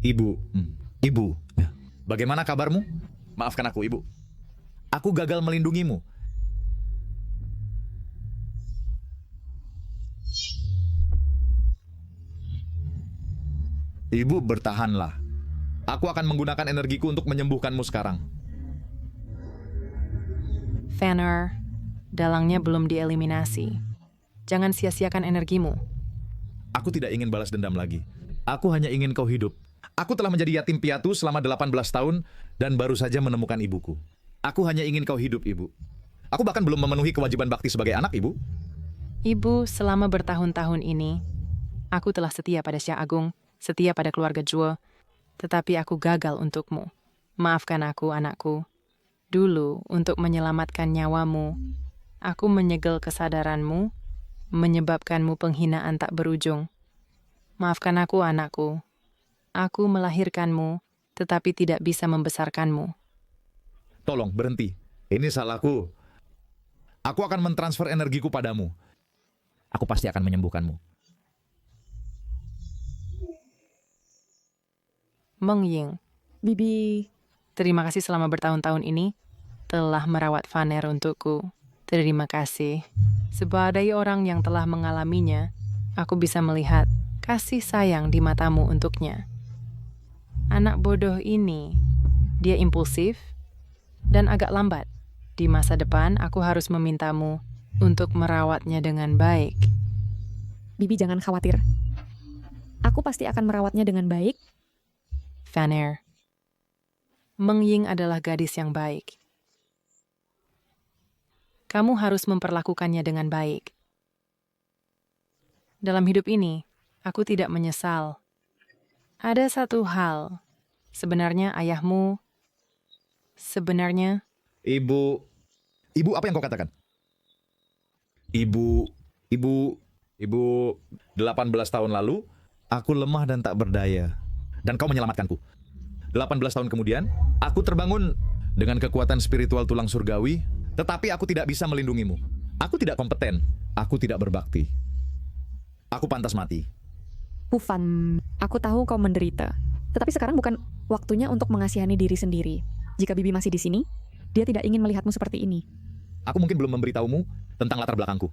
Ibu, bagaimana kabarmu? Maafkan aku, Ibu. Aku gagal melindungimu. Ibu, bertahanlah. Aku akan menggunakan energiku untuk menyembuhkanmu sekarang. Vanner, dalangnya belum dieliminasi. Jangan sia-siakan energimu. Aku tidak ingin balas dendam lagi. Aku hanya ingin kau hidup. Aku telah menjadi yatim piatu selama 18 tahun dan baru saja menemukan ibuku. Aku hanya ingin kau hidup, Ibu. Aku bahkan belum memenuhi kewajiban bakti sebagai anak, Ibu. Ibu, selama bertahun-tahun ini, aku telah setia pada Xia Agung, setia pada keluarga Zhuo, tetapi aku gagal untukmu. Maafkan aku, anakku. Dulu, untuk menyelamatkan nyawamu, aku menyegel kesadaranmu, menyebabkanmu penghinaan tak berujung. Maafkan aku, anakku. Aku melahirkanmu, tetapi tidak bisa membesarkanmu. Tolong, berhenti. Ini salahku. Aku akan mentransfer energiku padamu. Aku pasti akan menyembuhkanmu. Meng Ying, Bibi, terima kasih selama bertahun-tahun ini telah merawat Vanner untukku. Terima kasih. Sebagai orang yang telah mengalaminya, aku bisa melihat kasih sayang di matamu untuknya. Anak bodoh ini, dia impulsif dan agak lambat. Di masa depan, aku harus memintamu untuk merawatnya dengan baik. Bibi jangan khawatir. Aku pasti akan merawatnya dengan baik. Vanner, Meng Ying adalah gadis yang baik. Kamu harus memperlakukannya dengan baik. Dalam hidup ini, aku tidak menyesal. Ada satu hal. Sebenarnya ayahmu... Sebenarnya... Ibu, apa yang kau katakan? Ibu, 18 tahun lalu, aku lemah dan tak berdaya. Dan kau menyelamatkanku. 18 tahun kemudian, aku terbangun dengan kekuatan spiritual tulang surgawi, tetapi aku tidak bisa melindungimu. Aku tidak kompeten, aku tidak berbakti. Aku pantas mati. Pufan, aku tahu kau menderita. Tetapi sekarang bukan waktunya untuk mengasihani diri sendiri. Jika Bibi masih di sini, dia tidak ingin melihatmu seperti ini. Aku mungkin belum memberitahumu tentang latar belakangku.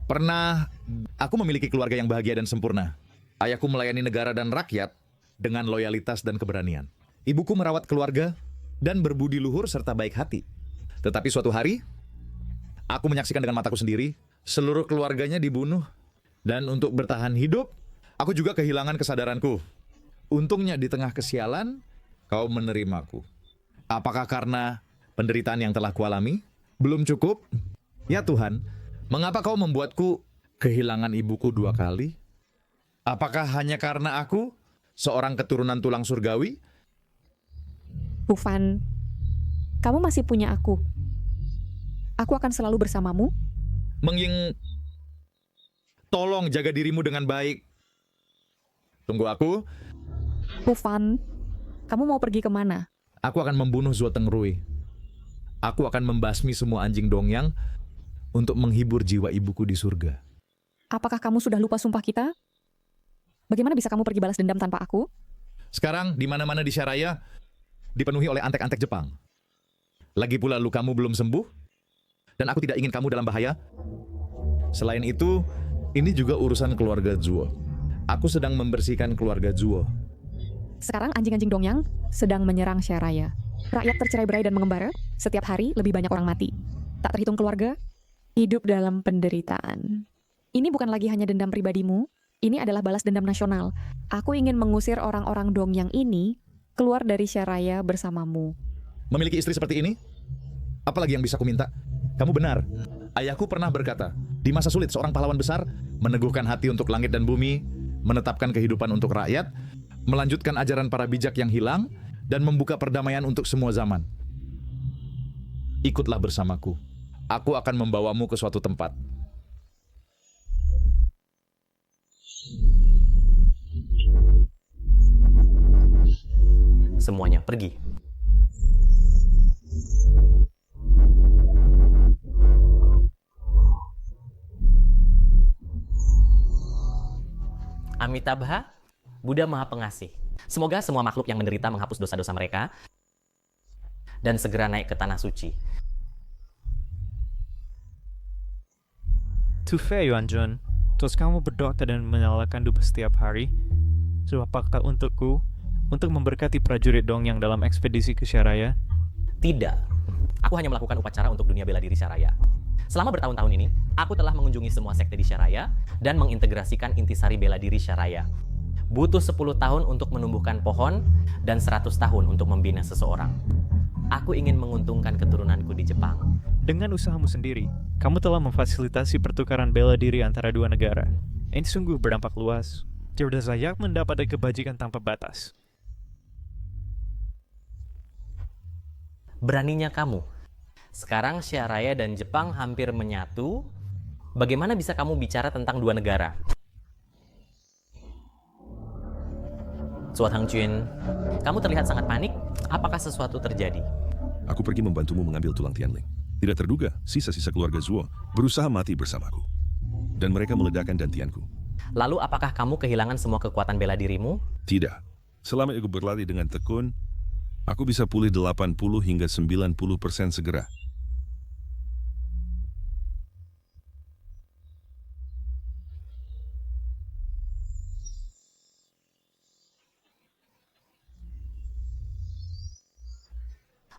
Pernah, aku memiliki keluarga yang bahagia dan sempurna. Ayahku melayani negara dan rakyat dengan loyalitas dan keberanian. Ibuku merawat keluarga dan berbudi luhur serta baik hati. Tetapi suatu hari, aku menyaksikan dengan mataku sendiri, seluruh keluarganya dibunuh. Dan untuk bertahan hidup, aku juga kehilangan kesadaranku. Untungnya di tengah kesialan, kau menerimaku. Apakah karena penderitaan yang telah kualami? Belum cukup? Ya Tuhan, mengapa kau membuatku kehilangan ibuku 2 kali? Apakah hanya karena aku, seorang keturunan tulang surgawi? Pufan, kamu masih punya aku. Aku akan selalu bersamamu. Meng Ying, tolong jaga dirimu dengan baik. Tunggu aku. Pufan, kamu mau pergi kemana? Aku akan membunuh Zhuo Tengrui. Aku akan membasmi semua anjing Dongyang untuk menghibur jiwa ibuku di surga. Apakah kamu sudah lupa sumpah kita? Bagaimana bisa kamu pergi balas dendam tanpa aku? Sekarang di mana-mana di Syaraya dipenuhi oleh antek-antek Jepang. Lagi pula lukamu belum sembuh dan aku tidak ingin kamu dalam bahaya. Selain itu, ini juga urusan keluarga Zhuo. Aku sedang membersihkan keluarga Zhuo. Sekarang anjing-anjing Dongyang sedang menyerang Syaraya. Rakyat tercerai-berai dan mengembara. Setiap hari lebih banyak orang mati. Tak terhitung keluarga, hidup dalam penderitaan. Ini bukan lagi hanya dendam pribadimu. Ini adalah balas dendam nasional. Aku ingin mengusir orang-orang Dongyang ini keluar dari Syaraya bersamamu. Memiliki istri seperti ini? Apalagi yang bisa kuminta? Kamu benar. Ayahku pernah berkata, di masa sulit seorang pahlawan besar meneguhkan hati untuk langit dan bumi, menetapkan kehidupan untuk rakyat, melanjutkan ajaran para bijak yang hilang, dan membuka perdamaian untuk semua zaman. Ikutlah bersamaku. Aku akan membawamu ke suatu tempat. Semuanya pergi. Amitabha, Buddha Maha Pengasih. Semoga semua makhluk yang menderita menghapus dosa-dosa mereka dan segera naik ke tanah suci. Tufei Yuanjun, terus kamu berdoa dan menyalakan dupa setiap hari? Apakah untukku, untuk memberkati prajurit Dongyang dalam ekspedisi ke Syaraya? Tidak. Aku hanya melakukan upacara untuk dunia bela diri Syaraya. Selama bertahun-tahun ini, aku telah mengunjungi semua sekte di Syaraya dan mengintegrasikan intisari bela diri Syaraya. Butuh 10 tahun untuk menumbuhkan pohon dan 100 tahun untuk membina seseorang. Aku ingin menguntungkan keturunanku di Jepang. Dengan usahamu sendiri, kamu telah memfasilitasi pertukaran bela diri antara dua negara. Ini sungguh berdampak luas. Tidak layak mendapat kebajikan tanpa batas. Beraninya kamu. Sekarang Syaraya dan Jepang hampir menyatu. Bagaimana bisa kamu bicara tentang dua negara? Suat Hangjun, kamu terlihat sangat panik. Apakah sesuatu terjadi? Aku pergi membantumu mengambil tulang Tianling. Tidak terduga, sisa-sisa keluarga Zuo berusaha mati bersamaku. Dan mereka meledakkan dantianku. Lalu apakah kamu kehilangan semua kekuatan bela dirimu? Tidak. Selama aku berlatih dengan tekun, aku bisa pulih 80 hingga 90% segera.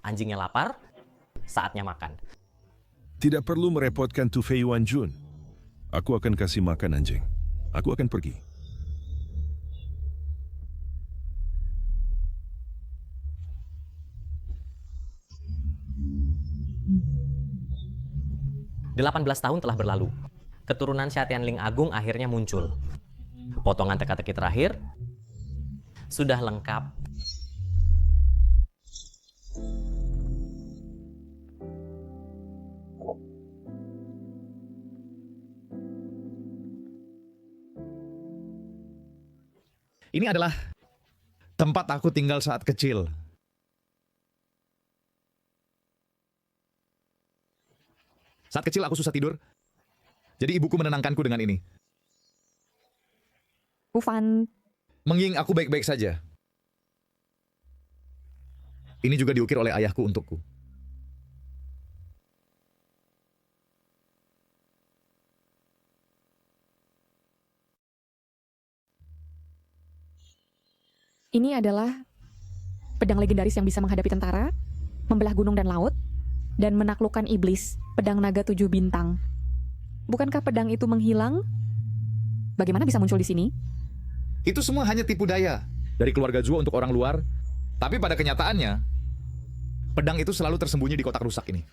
Anjingnya lapar, saatnya makan. Tidak perlu merepotkan Tufei Yuanjun. Aku akan kasih makan anjing. Aku akan pergi. Delapan 18 tahun telah berlalu. Keturunan Xia Tianling Agung akhirnya muncul. Potongan teka-teki terakhir sudah lengkap. Ini adalah tempat aku tinggal saat kecil. Saat kecil aku susah tidur. Jadi ibuku menenangkanku dengan ini. Ufan. Mengying, aku baik-baik saja. Ini juga diukir oleh ayahku untukku. Ini adalah pedang legendaris yang bisa menghadapi tentara, membelah gunung dan laut, dan menaklukkan iblis, pedang naga 7 bintang. Bukankah pedang itu menghilang? Bagaimana bisa muncul di sini? Itu semua hanya tipu daya dari keluarga Zuo untuk orang luar. Tapi pada kenyataannya, pedang itu selalu tersembunyi di kotak rusak ini.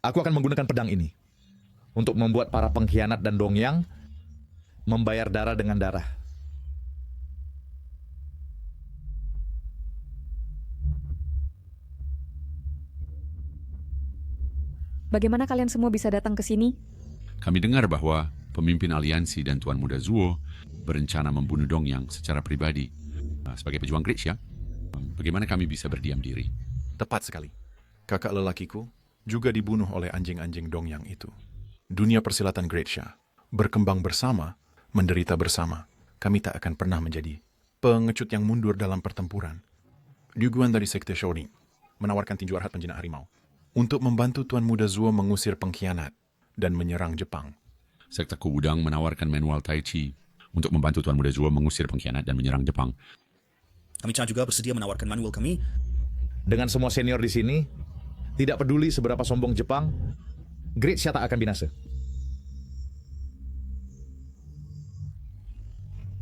Aku akan menggunakan pedang ini untuk membuat para pengkhianat dan Dongyang membayar darah dengan darah. Bagaimana kalian semua bisa datang ke sini? Kami dengar bahwa pemimpin aliansi dan Tuan Muda Zuo berencana membunuh Dongyang secara pribadi. Sebagai pejuang Grisha, bagaimana kami bisa berdiam diri? Tepat sekali. Kakak lelakiku juga dibunuh oleh anjing-anjing Dongyang itu. Dunia persilatan Grisha berkembang bersama, menderita bersama. Kami tak akan pernah menjadi pengecut yang mundur dalam pertempuran. Liu Guan dari Sekte Shaolin menawarkan tinju arhat penjinak harimau untuk membantu Tuan Muda Zuo mengusir pengkhianat dan menyerang Jepang. Sekte Wudang menawarkan manual Tai Chi untuk membantu Tuan Muda Zuo mengusir pengkhianat dan menyerang Jepang. Kami juga bersedia menawarkan manual kami. Dengan semua senior di sini, tidak peduli seberapa sombong Jepang, Grisha tak akan binasa.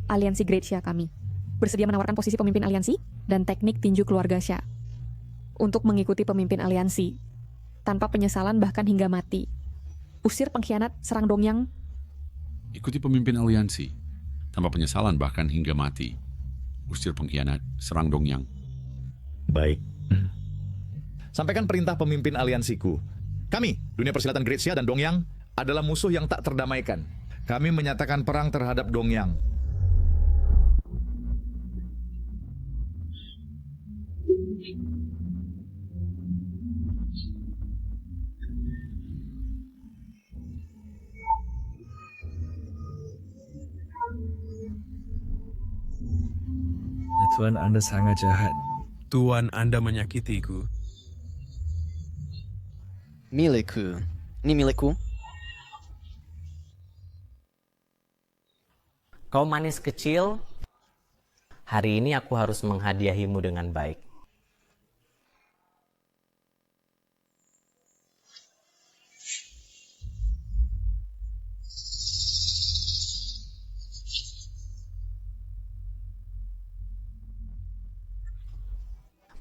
Aliansi Great Xia kami bersedia menawarkan posisi pemimpin aliansi dan teknik tinju keluarga Xia. untuk mengikuti pemimpin aliansi, tanpa penyesalan bahkan hingga mati. Usir pengkhianat, serang Dongyang. Ikuti pemimpin aliansi, tanpa penyesalan bahkan hingga mati. Usir pengkhianat, serang Dongyang. Baik. Sampaikan perintah pemimpin aliansiku. Kami, dunia persilatan Great Xia dan Dongyang, adalah musuh yang tak terdamaikan. Kami menyatakan perang terhadap Dongyang. Tuan, Anda sangat jahat. Tuan, Anda menyakitiku. Milikku. Ini milikku. Kau manis kecil, hari ini aku harus menghadiahimu dengan baik.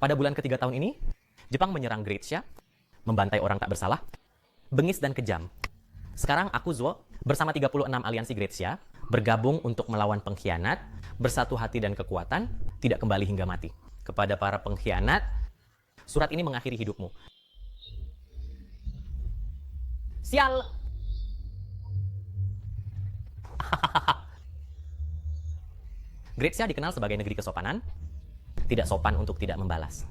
Pada bulan ketiga tahun ini, Jepang menyerang Great Xia, membantai orang tak bersalah, bengis dan kejam. Sekarang aku, Zuo, bersama 36 aliansi Great Xia, bergabung untuk melawan pengkhianat, bersatu hati dan kekuatan, tidak kembali hingga mati. Kepada para pengkhianat, surat ini mengakhiri hidupmu. Sial! Great Xia dikenal sebagai negeri kesopanan, tidak sopan untuk tidak membalas.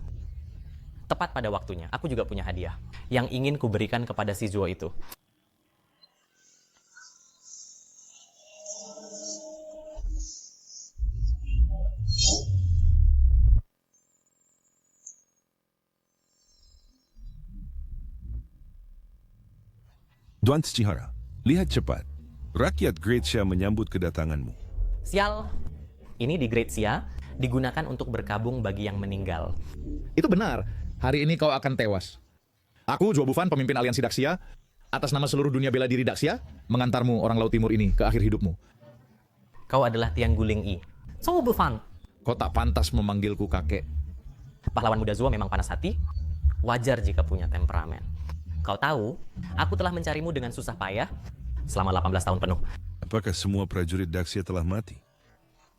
Tepat pada waktunya, aku juga punya hadiah yang ingin kuberikan kepada si Zuo itu. Tuan Tsuchihara, lihat cepat. Rakyat Great Xia menyambut kedatanganmu. Sial! Ini di Great Xia digunakan untuk berkabung bagi yang meninggal. Itu benar. Hari ini kau akan tewas. Aku, Zuo Bufan, pemimpin aliansi Daxia, atas nama seluruh dunia bela diri Daxia, mengantarmu orang Laut Timur ini ke akhir hidupmu. Kau adalah Tiang Guling I. Zuo Bufan. Kau tak pantas memanggilku kakek. Pahlawan muda Zuo memang panas hati. Wajar jika punya temperamen. Kau tahu, aku telah mencarimu dengan susah payah selama 18 tahun penuh. Apakah semua prajurit Daxia telah mati?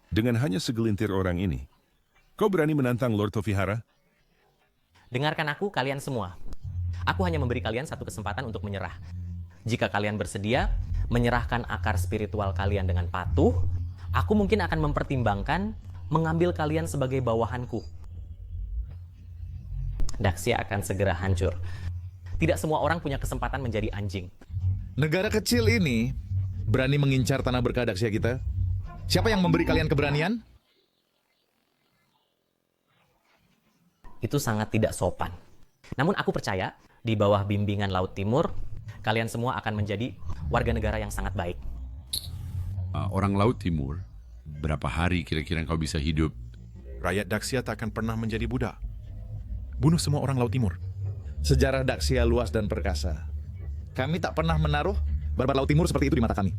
Dengan hanya segelintir orang ini, kau berani menantang Lord Tofihara? Dengarkan aku, kalian semua. Aku hanya memberi kalian satu kesempatan untuk menyerah. Jika kalian bersedia menyerahkan akar spiritual kalian dengan patuh, aku mungkin akan mempertimbangkan mengambil kalian sebagai bawahanku. Daxia akan segera hancur. Tidak semua orang punya kesempatan menjadi anjing. Negara kecil ini berani mengincar tanah berkah Daxia kita? Siapa yang memberi kalian keberanian? Itu sangat tidak sopan. Namun aku percaya, di bawah bimbingan Laut Timur, kalian semua akan menjadi warga negara yang sangat baik. Orang Laut Timur, berapa hari kira-kira kau bisa hidup? Rakyat Daxia tak akan pernah menjadi budak. Bunuh semua orang Laut Timur. Sejarah Daxia luas dan perkasa. Kami tak pernah menaruh barbar Laut Timur seperti itu di mata kami.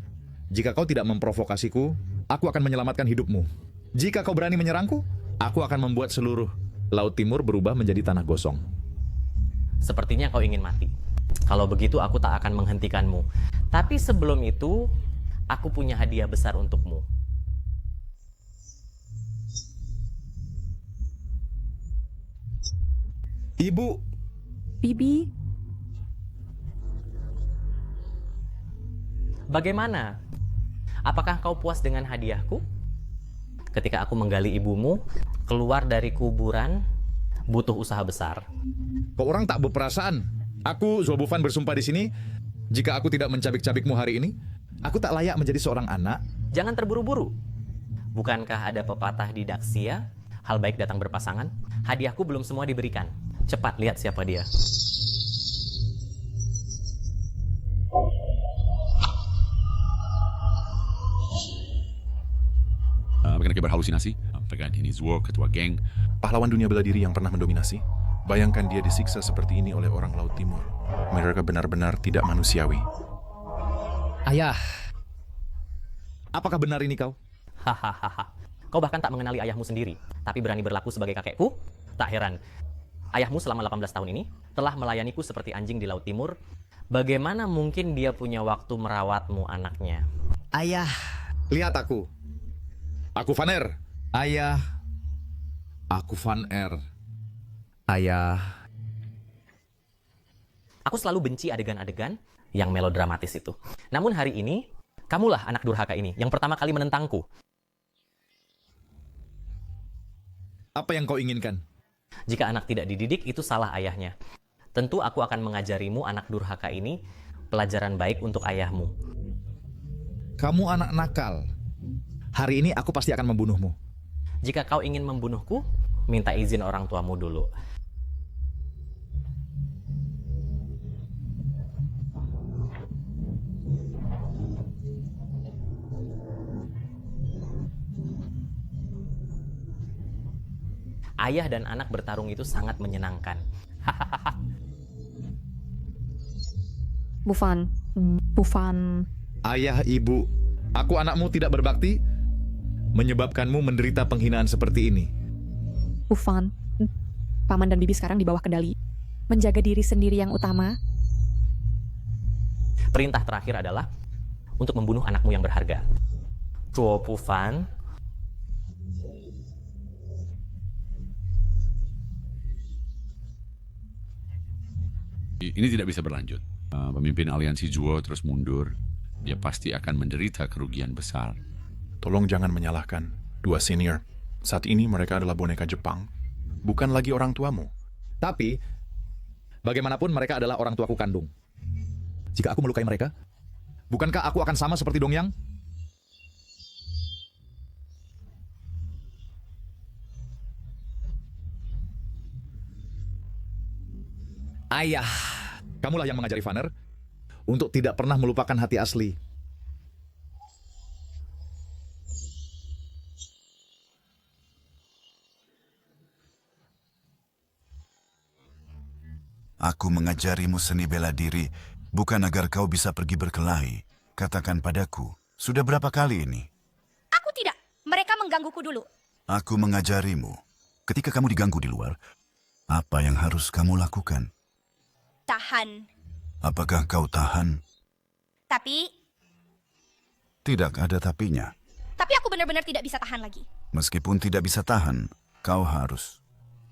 Jika kau tidak memprovokasiku, aku akan menyelamatkan hidupmu. Jika kau berani menyerangku, aku akan membuat seluruh Laut Timur berubah menjadi tanah gosong. Sepertinya kau ingin mati. Kalau begitu aku tak akan menghentikanmu. Tapi sebelum itu, aku punya hadiah besar untukmu. Ibu. Bibi. Bagaimana? Apakah kau puas dengan hadiahku? Ketika aku menggali ibumu, keluar dari kuburan, butuh usaha besar. Kau orang tak berperasaan. Aku, Zuo Bufan, bersumpah di sini, jika aku tidak mencabik-cabikmu hari ini, aku tak layak menjadi seorang anak. Jangan terburu-buru. Bukankah ada pepatah di Daxia, hal baik datang berpasangan? Hadiahku belum semua diberikan. Cepat lihat siapa dia. Bukan berhalusinasi. Apakah ini Zuo, ketua geng? Pahlawan dunia bela diri yang pernah mendominasi. Bayangkan dia disiksa seperti ini oleh orang Laut Timur. Mereka benar-benar tidak manusiawi. Ayah, apakah benar ini kau? Hahaha. Kau bahkan tak mengenali ayahmu sendiri, tapi berani berlaku sebagai kakekku? Tak heran. Ayahmu selama 18 tahun ini telah melayaniku seperti anjing di Laut Timur. Bagaimana mungkin dia punya waktu merawatmu, anaknya? Ayah. Lihat aku. Aku Van Er. Ayah. Aku Van Er. Ayah. Aku selalu benci adegan-adegan yang melodramatis itu. Namun hari ini, kamulah anak durhaka ini yang pertama kali menentangku. Apa yang kau inginkan? Jika anak tidak dididik, itu salah ayahnya. Tentu aku akan mengajarimu, anak durhaka ini, pelajaran baik untuk ayahmu. Kamu anak nakal. Hari ini aku pasti akan membunuhmu. Jika kau ingin membunuhku, minta izin orang tuamu dulu. Ayah dan anak bertarung itu sangat menyenangkan. Bu Van. Ayah, ibu, aku anakmu tidak berbakti, menyebabkanmu menderita penghinaan seperti ini. Bu Van, Paman dan Bibi sekarang di bawah kendali. Menjaga diri sendiri yang utama. Perintah terakhir adalah untuk membunuh anakmu yang berharga. Chuo Pufan. Ini tidak bisa berlanjut. Pemimpin aliansi Zuo terus mundur. Dia pasti akan menderita kerugian besar. Tolong jangan menyalahkan dua senior. Saat ini mereka adalah boneka Jepang, bukan lagi orang tuamu. Tapi, bagaimanapun mereka adalah orang tuaku kandung. Jika aku melukai mereka, bukankah aku akan sama seperti Dongyang? Ayah, kamulah yang mengajari Van Er untuk tidak pernah melupakan hati asli. Aku mengajarimu seni bela diri, bukan agar kau bisa pergi berkelahi. Katakan padaku, sudah berapa kali ini? Aku tidak. Mereka menggangguku dulu. Aku mengajarimu. Ketika kamu diganggu di luar, apa yang harus kamu lakukan? Tahan. Apakah kau tahan? Tapi Tidak ada tapinya. aku benar-benar tidak bisa tahan lagi. Meskipun tidak bisa tahan, kau harus.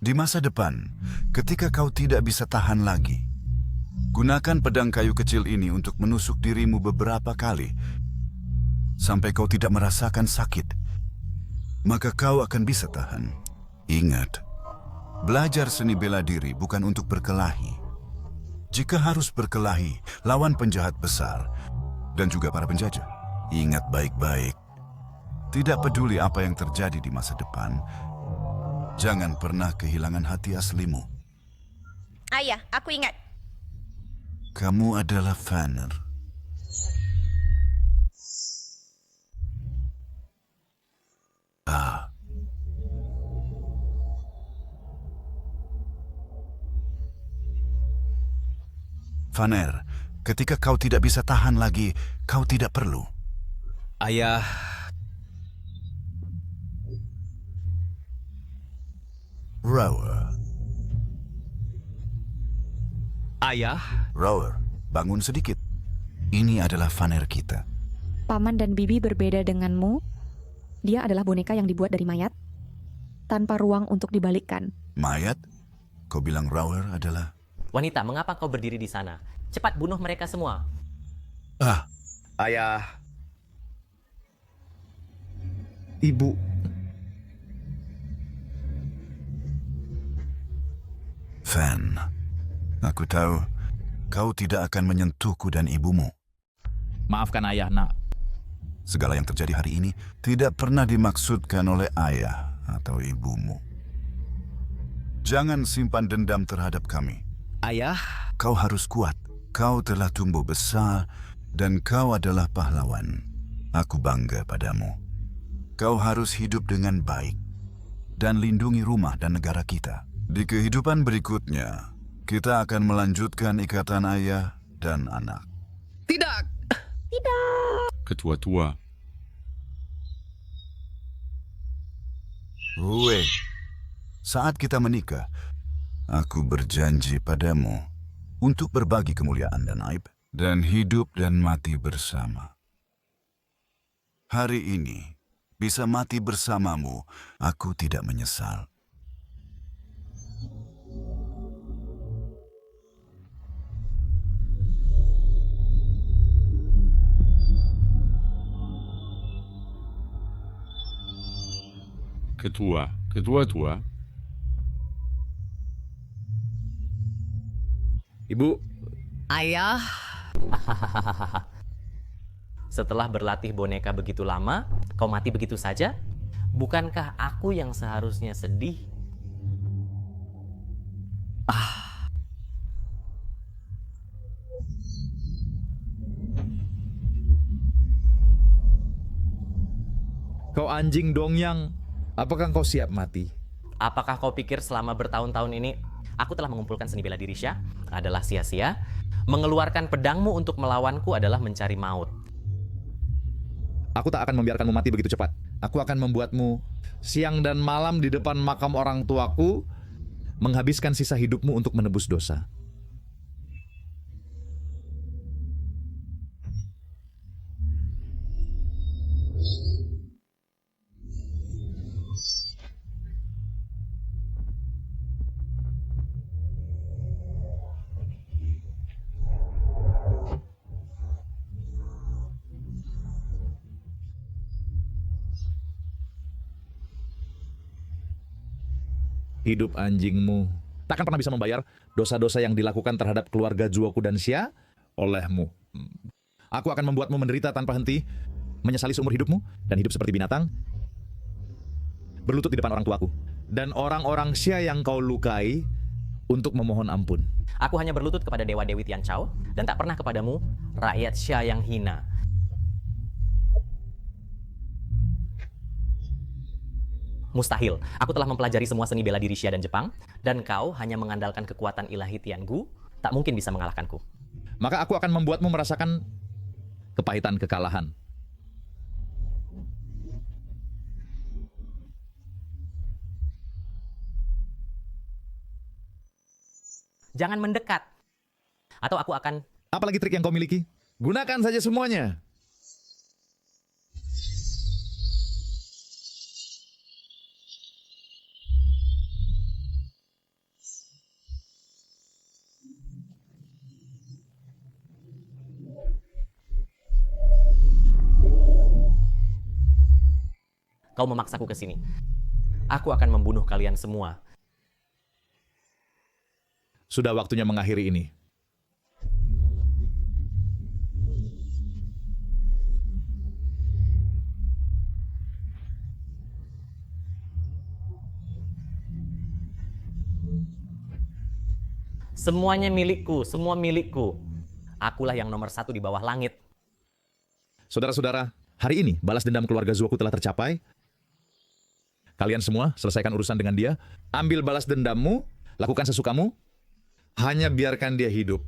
Di masa depan, ketika kau tidak bisa tahan lagi, gunakan pedang kayu kecil ini untuk menusuk dirimu beberapa kali, sampai kau tidak merasakan sakit. Maka kau akan bisa tahan. Ingat, belajar seni bela diri bukan untuk berkelahi. Jika harus berkelahi, lawan penjahat besar dan juga para penjajah. Ingat baik-baik, tidak peduli apa yang terjadi di masa depan, jangan pernah kehilangan hati aslimu. Ayah, aku ingat. Kamu adalah Van Er. Van Er, ketika kau tidak bisa tahan lagi, kau tidak perlu. Ayah. Rower. Ayah. Rower, bangun sedikit. Ini adalah Van Er kita. Paman dan Bibi berbeda denganmu. Dia adalah boneka yang dibuat dari mayat, tanpa ruang untuk dibalikkan. Mayat? Kau bilang Rower adalah... Wanita, mengapa kau berdiri di sana? Cepat bunuh mereka semua. Ayah. Ibu. Van, aku tahu kau tidak akan menyentuhku dan ibumu. Maafkan ayah, nak. Segala yang terjadi hari ini tidak pernah dimaksudkan oleh ayah atau ibumu. Jangan simpan dendam terhadap kami. Ayah. Kau harus kuat. Kau telah tumbuh besar dan kau adalah pahlawan. Aku bangga padamu. Kau harus hidup dengan baik dan lindungi rumah dan negara kita. Di kehidupan berikutnya, kita akan melanjutkan ikatan ayah dan anak. Tidak. Ketua tua. Saat kita menikah, Aku berjanji padamu untuk berbagi kemuliaan dan aib, dan hidup dan mati bersama. Hari ini, bisa mati bersamamu, aku tidak menyesal. Ketua tua. Ibu. Ayah. Setelah berlatih boneka begitu lama, kau mati begitu saja? Bukankah aku yang seharusnya sedih? Kau anjing Dongyang, apakah kau siap mati? Apakah kau pikir selama bertahun-tahun ini aku telah mengumpulkan seni bela diri Syah adalah sia-sia? Mengeluarkan pedangmu untuk melawanku adalah mencari maut. Aku tak akan membiarkanmu mati begitu cepat. Aku akan membuatmu siang dan malam di depan makam orang tuaku, menghabiskan sisa hidupmu untuk menebus dosa. Hidup anjingmu takkan pernah bisa membayar dosa-dosa yang dilakukan terhadap keluarga Zuoku dan Xia olehmu. Aku akan membuatmu menderita tanpa henti, menyesali seumur hidupmu, dan hidup seperti binatang, berlutut di depan orang tuaku. Dan orang-orang Xia yang kau lukai untuk memohon ampun. Aku hanya berlutut kepada Dewa Dewi Tian Chao, dan tak pernah kepadamu, rakyat Xia yang hina. Mustahil. Aku telah mempelajari semua seni bela diri Xia dan Jepang, dan kau hanya mengandalkan kekuatan ilahi Tiangu, tak mungkin bisa mengalahkanku. Maka aku akan membuatmu merasakan kepahitan kekalahan. Jangan mendekat. Atau aku akan... Apalagi trik yang kau miliki? Gunakan saja semuanya. Kau memaksaku ke sini. Aku akan membunuh kalian semua. Sudah waktunya mengakhiri ini. Semuanya milikku, semua milikku. Akulah yang nomor satu di bawah langit. Saudara-saudara, hari ini balas dendam keluarga Zuoku telah tercapai. Kalian semua selesaikan urusan dengan dia. Ambil balas dendammu, lakukan sesukamu. Hanya biarkan dia hidup.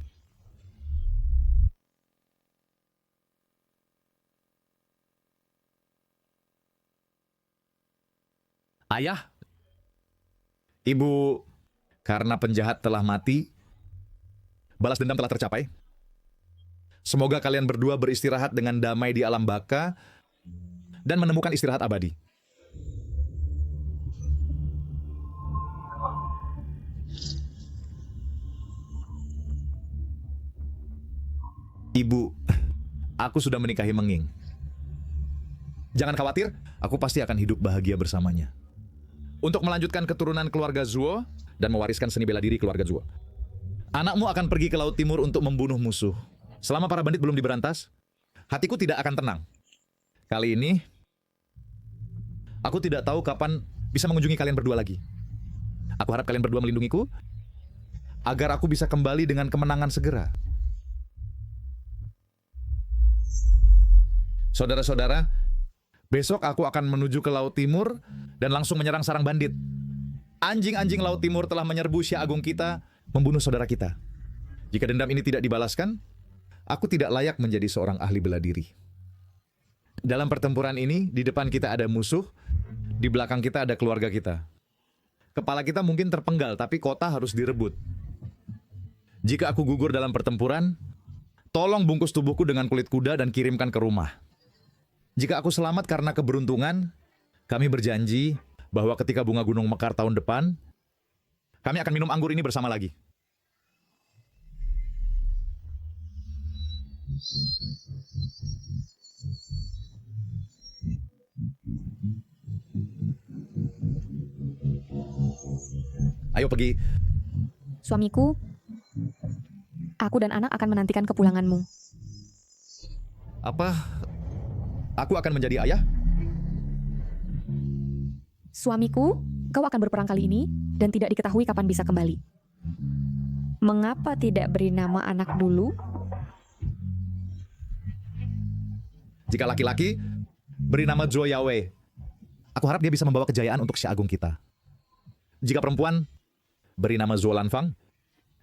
Ayah, Ibu, karena penjahat telah mati, balas dendam telah tercapai. Semoga kalian berdua beristirahat dengan damai di alam baka dan menemukan istirahat abadi. Ibu, aku sudah menikahi Menging. Jangan khawatir, aku pasti akan hidup bahagia bersamanya. Untuk melanjutkan keturunan keluarga Zuo dan mewariskan seni bela diri keluarga Zuo. Anakmu akan pergi ke Laut Timur untuk membunuh musuh. Selama para bandit belum diberantas, hatiku tidak akan tenang. Kali ini, aku tidak tahu kapan bisa mengunjungi kalian berdua lagi. Aku harap kalian berdua melindungiku, agar aku bisa kembali dengan kemenangan segera. Saudara-saudara, besok aku akan menuju ke Laut Timur dan langsung menyerang sarang bandit. Anjing-anjing Laut Timur telah menyerbu Xia Agung kita, membunuh saudara kita. Jika dendam ini tidak dibalaskan, aku tidak layak menjadi seorang ahli bela diri. Dalam pertempuran ini, di depan kita ada musuh, di belakang kita ada keluarga kita. Kepala kita mungkin terpenggal, tapi kota harus direbut. Jika aku gugur dalam pertempuran, tolong bungkus tubuhku dengan kulit kuda dan kirimkan ke rumah. Jika aku selamat karena keberuntungan, kami berjanji bahwa ketika bunga gunung mekar tahun depan, kami akan minum anggur ini bersama lagi. Ayo pergi. Suamiku, aku dan anak akan menantikan kepulanganmu. Apa? Aku akan menjadi ayah? Suamiku, kau akan berperang kali ini dan tidak diketahui kapan bisa kembali. Mengapa tidak beri nama anak dulu? Jika laki-laki, beri nama Zhuo Yawei. Aku harap dia bisa membawa kejayaan untuk Xia Agung kita. Jika perempuan, beri nama Zhuo Lanfang.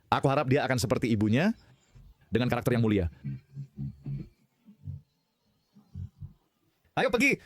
Aku harap dia akan seperti ibunya dengan karakter yang mulia. Ayo pergi.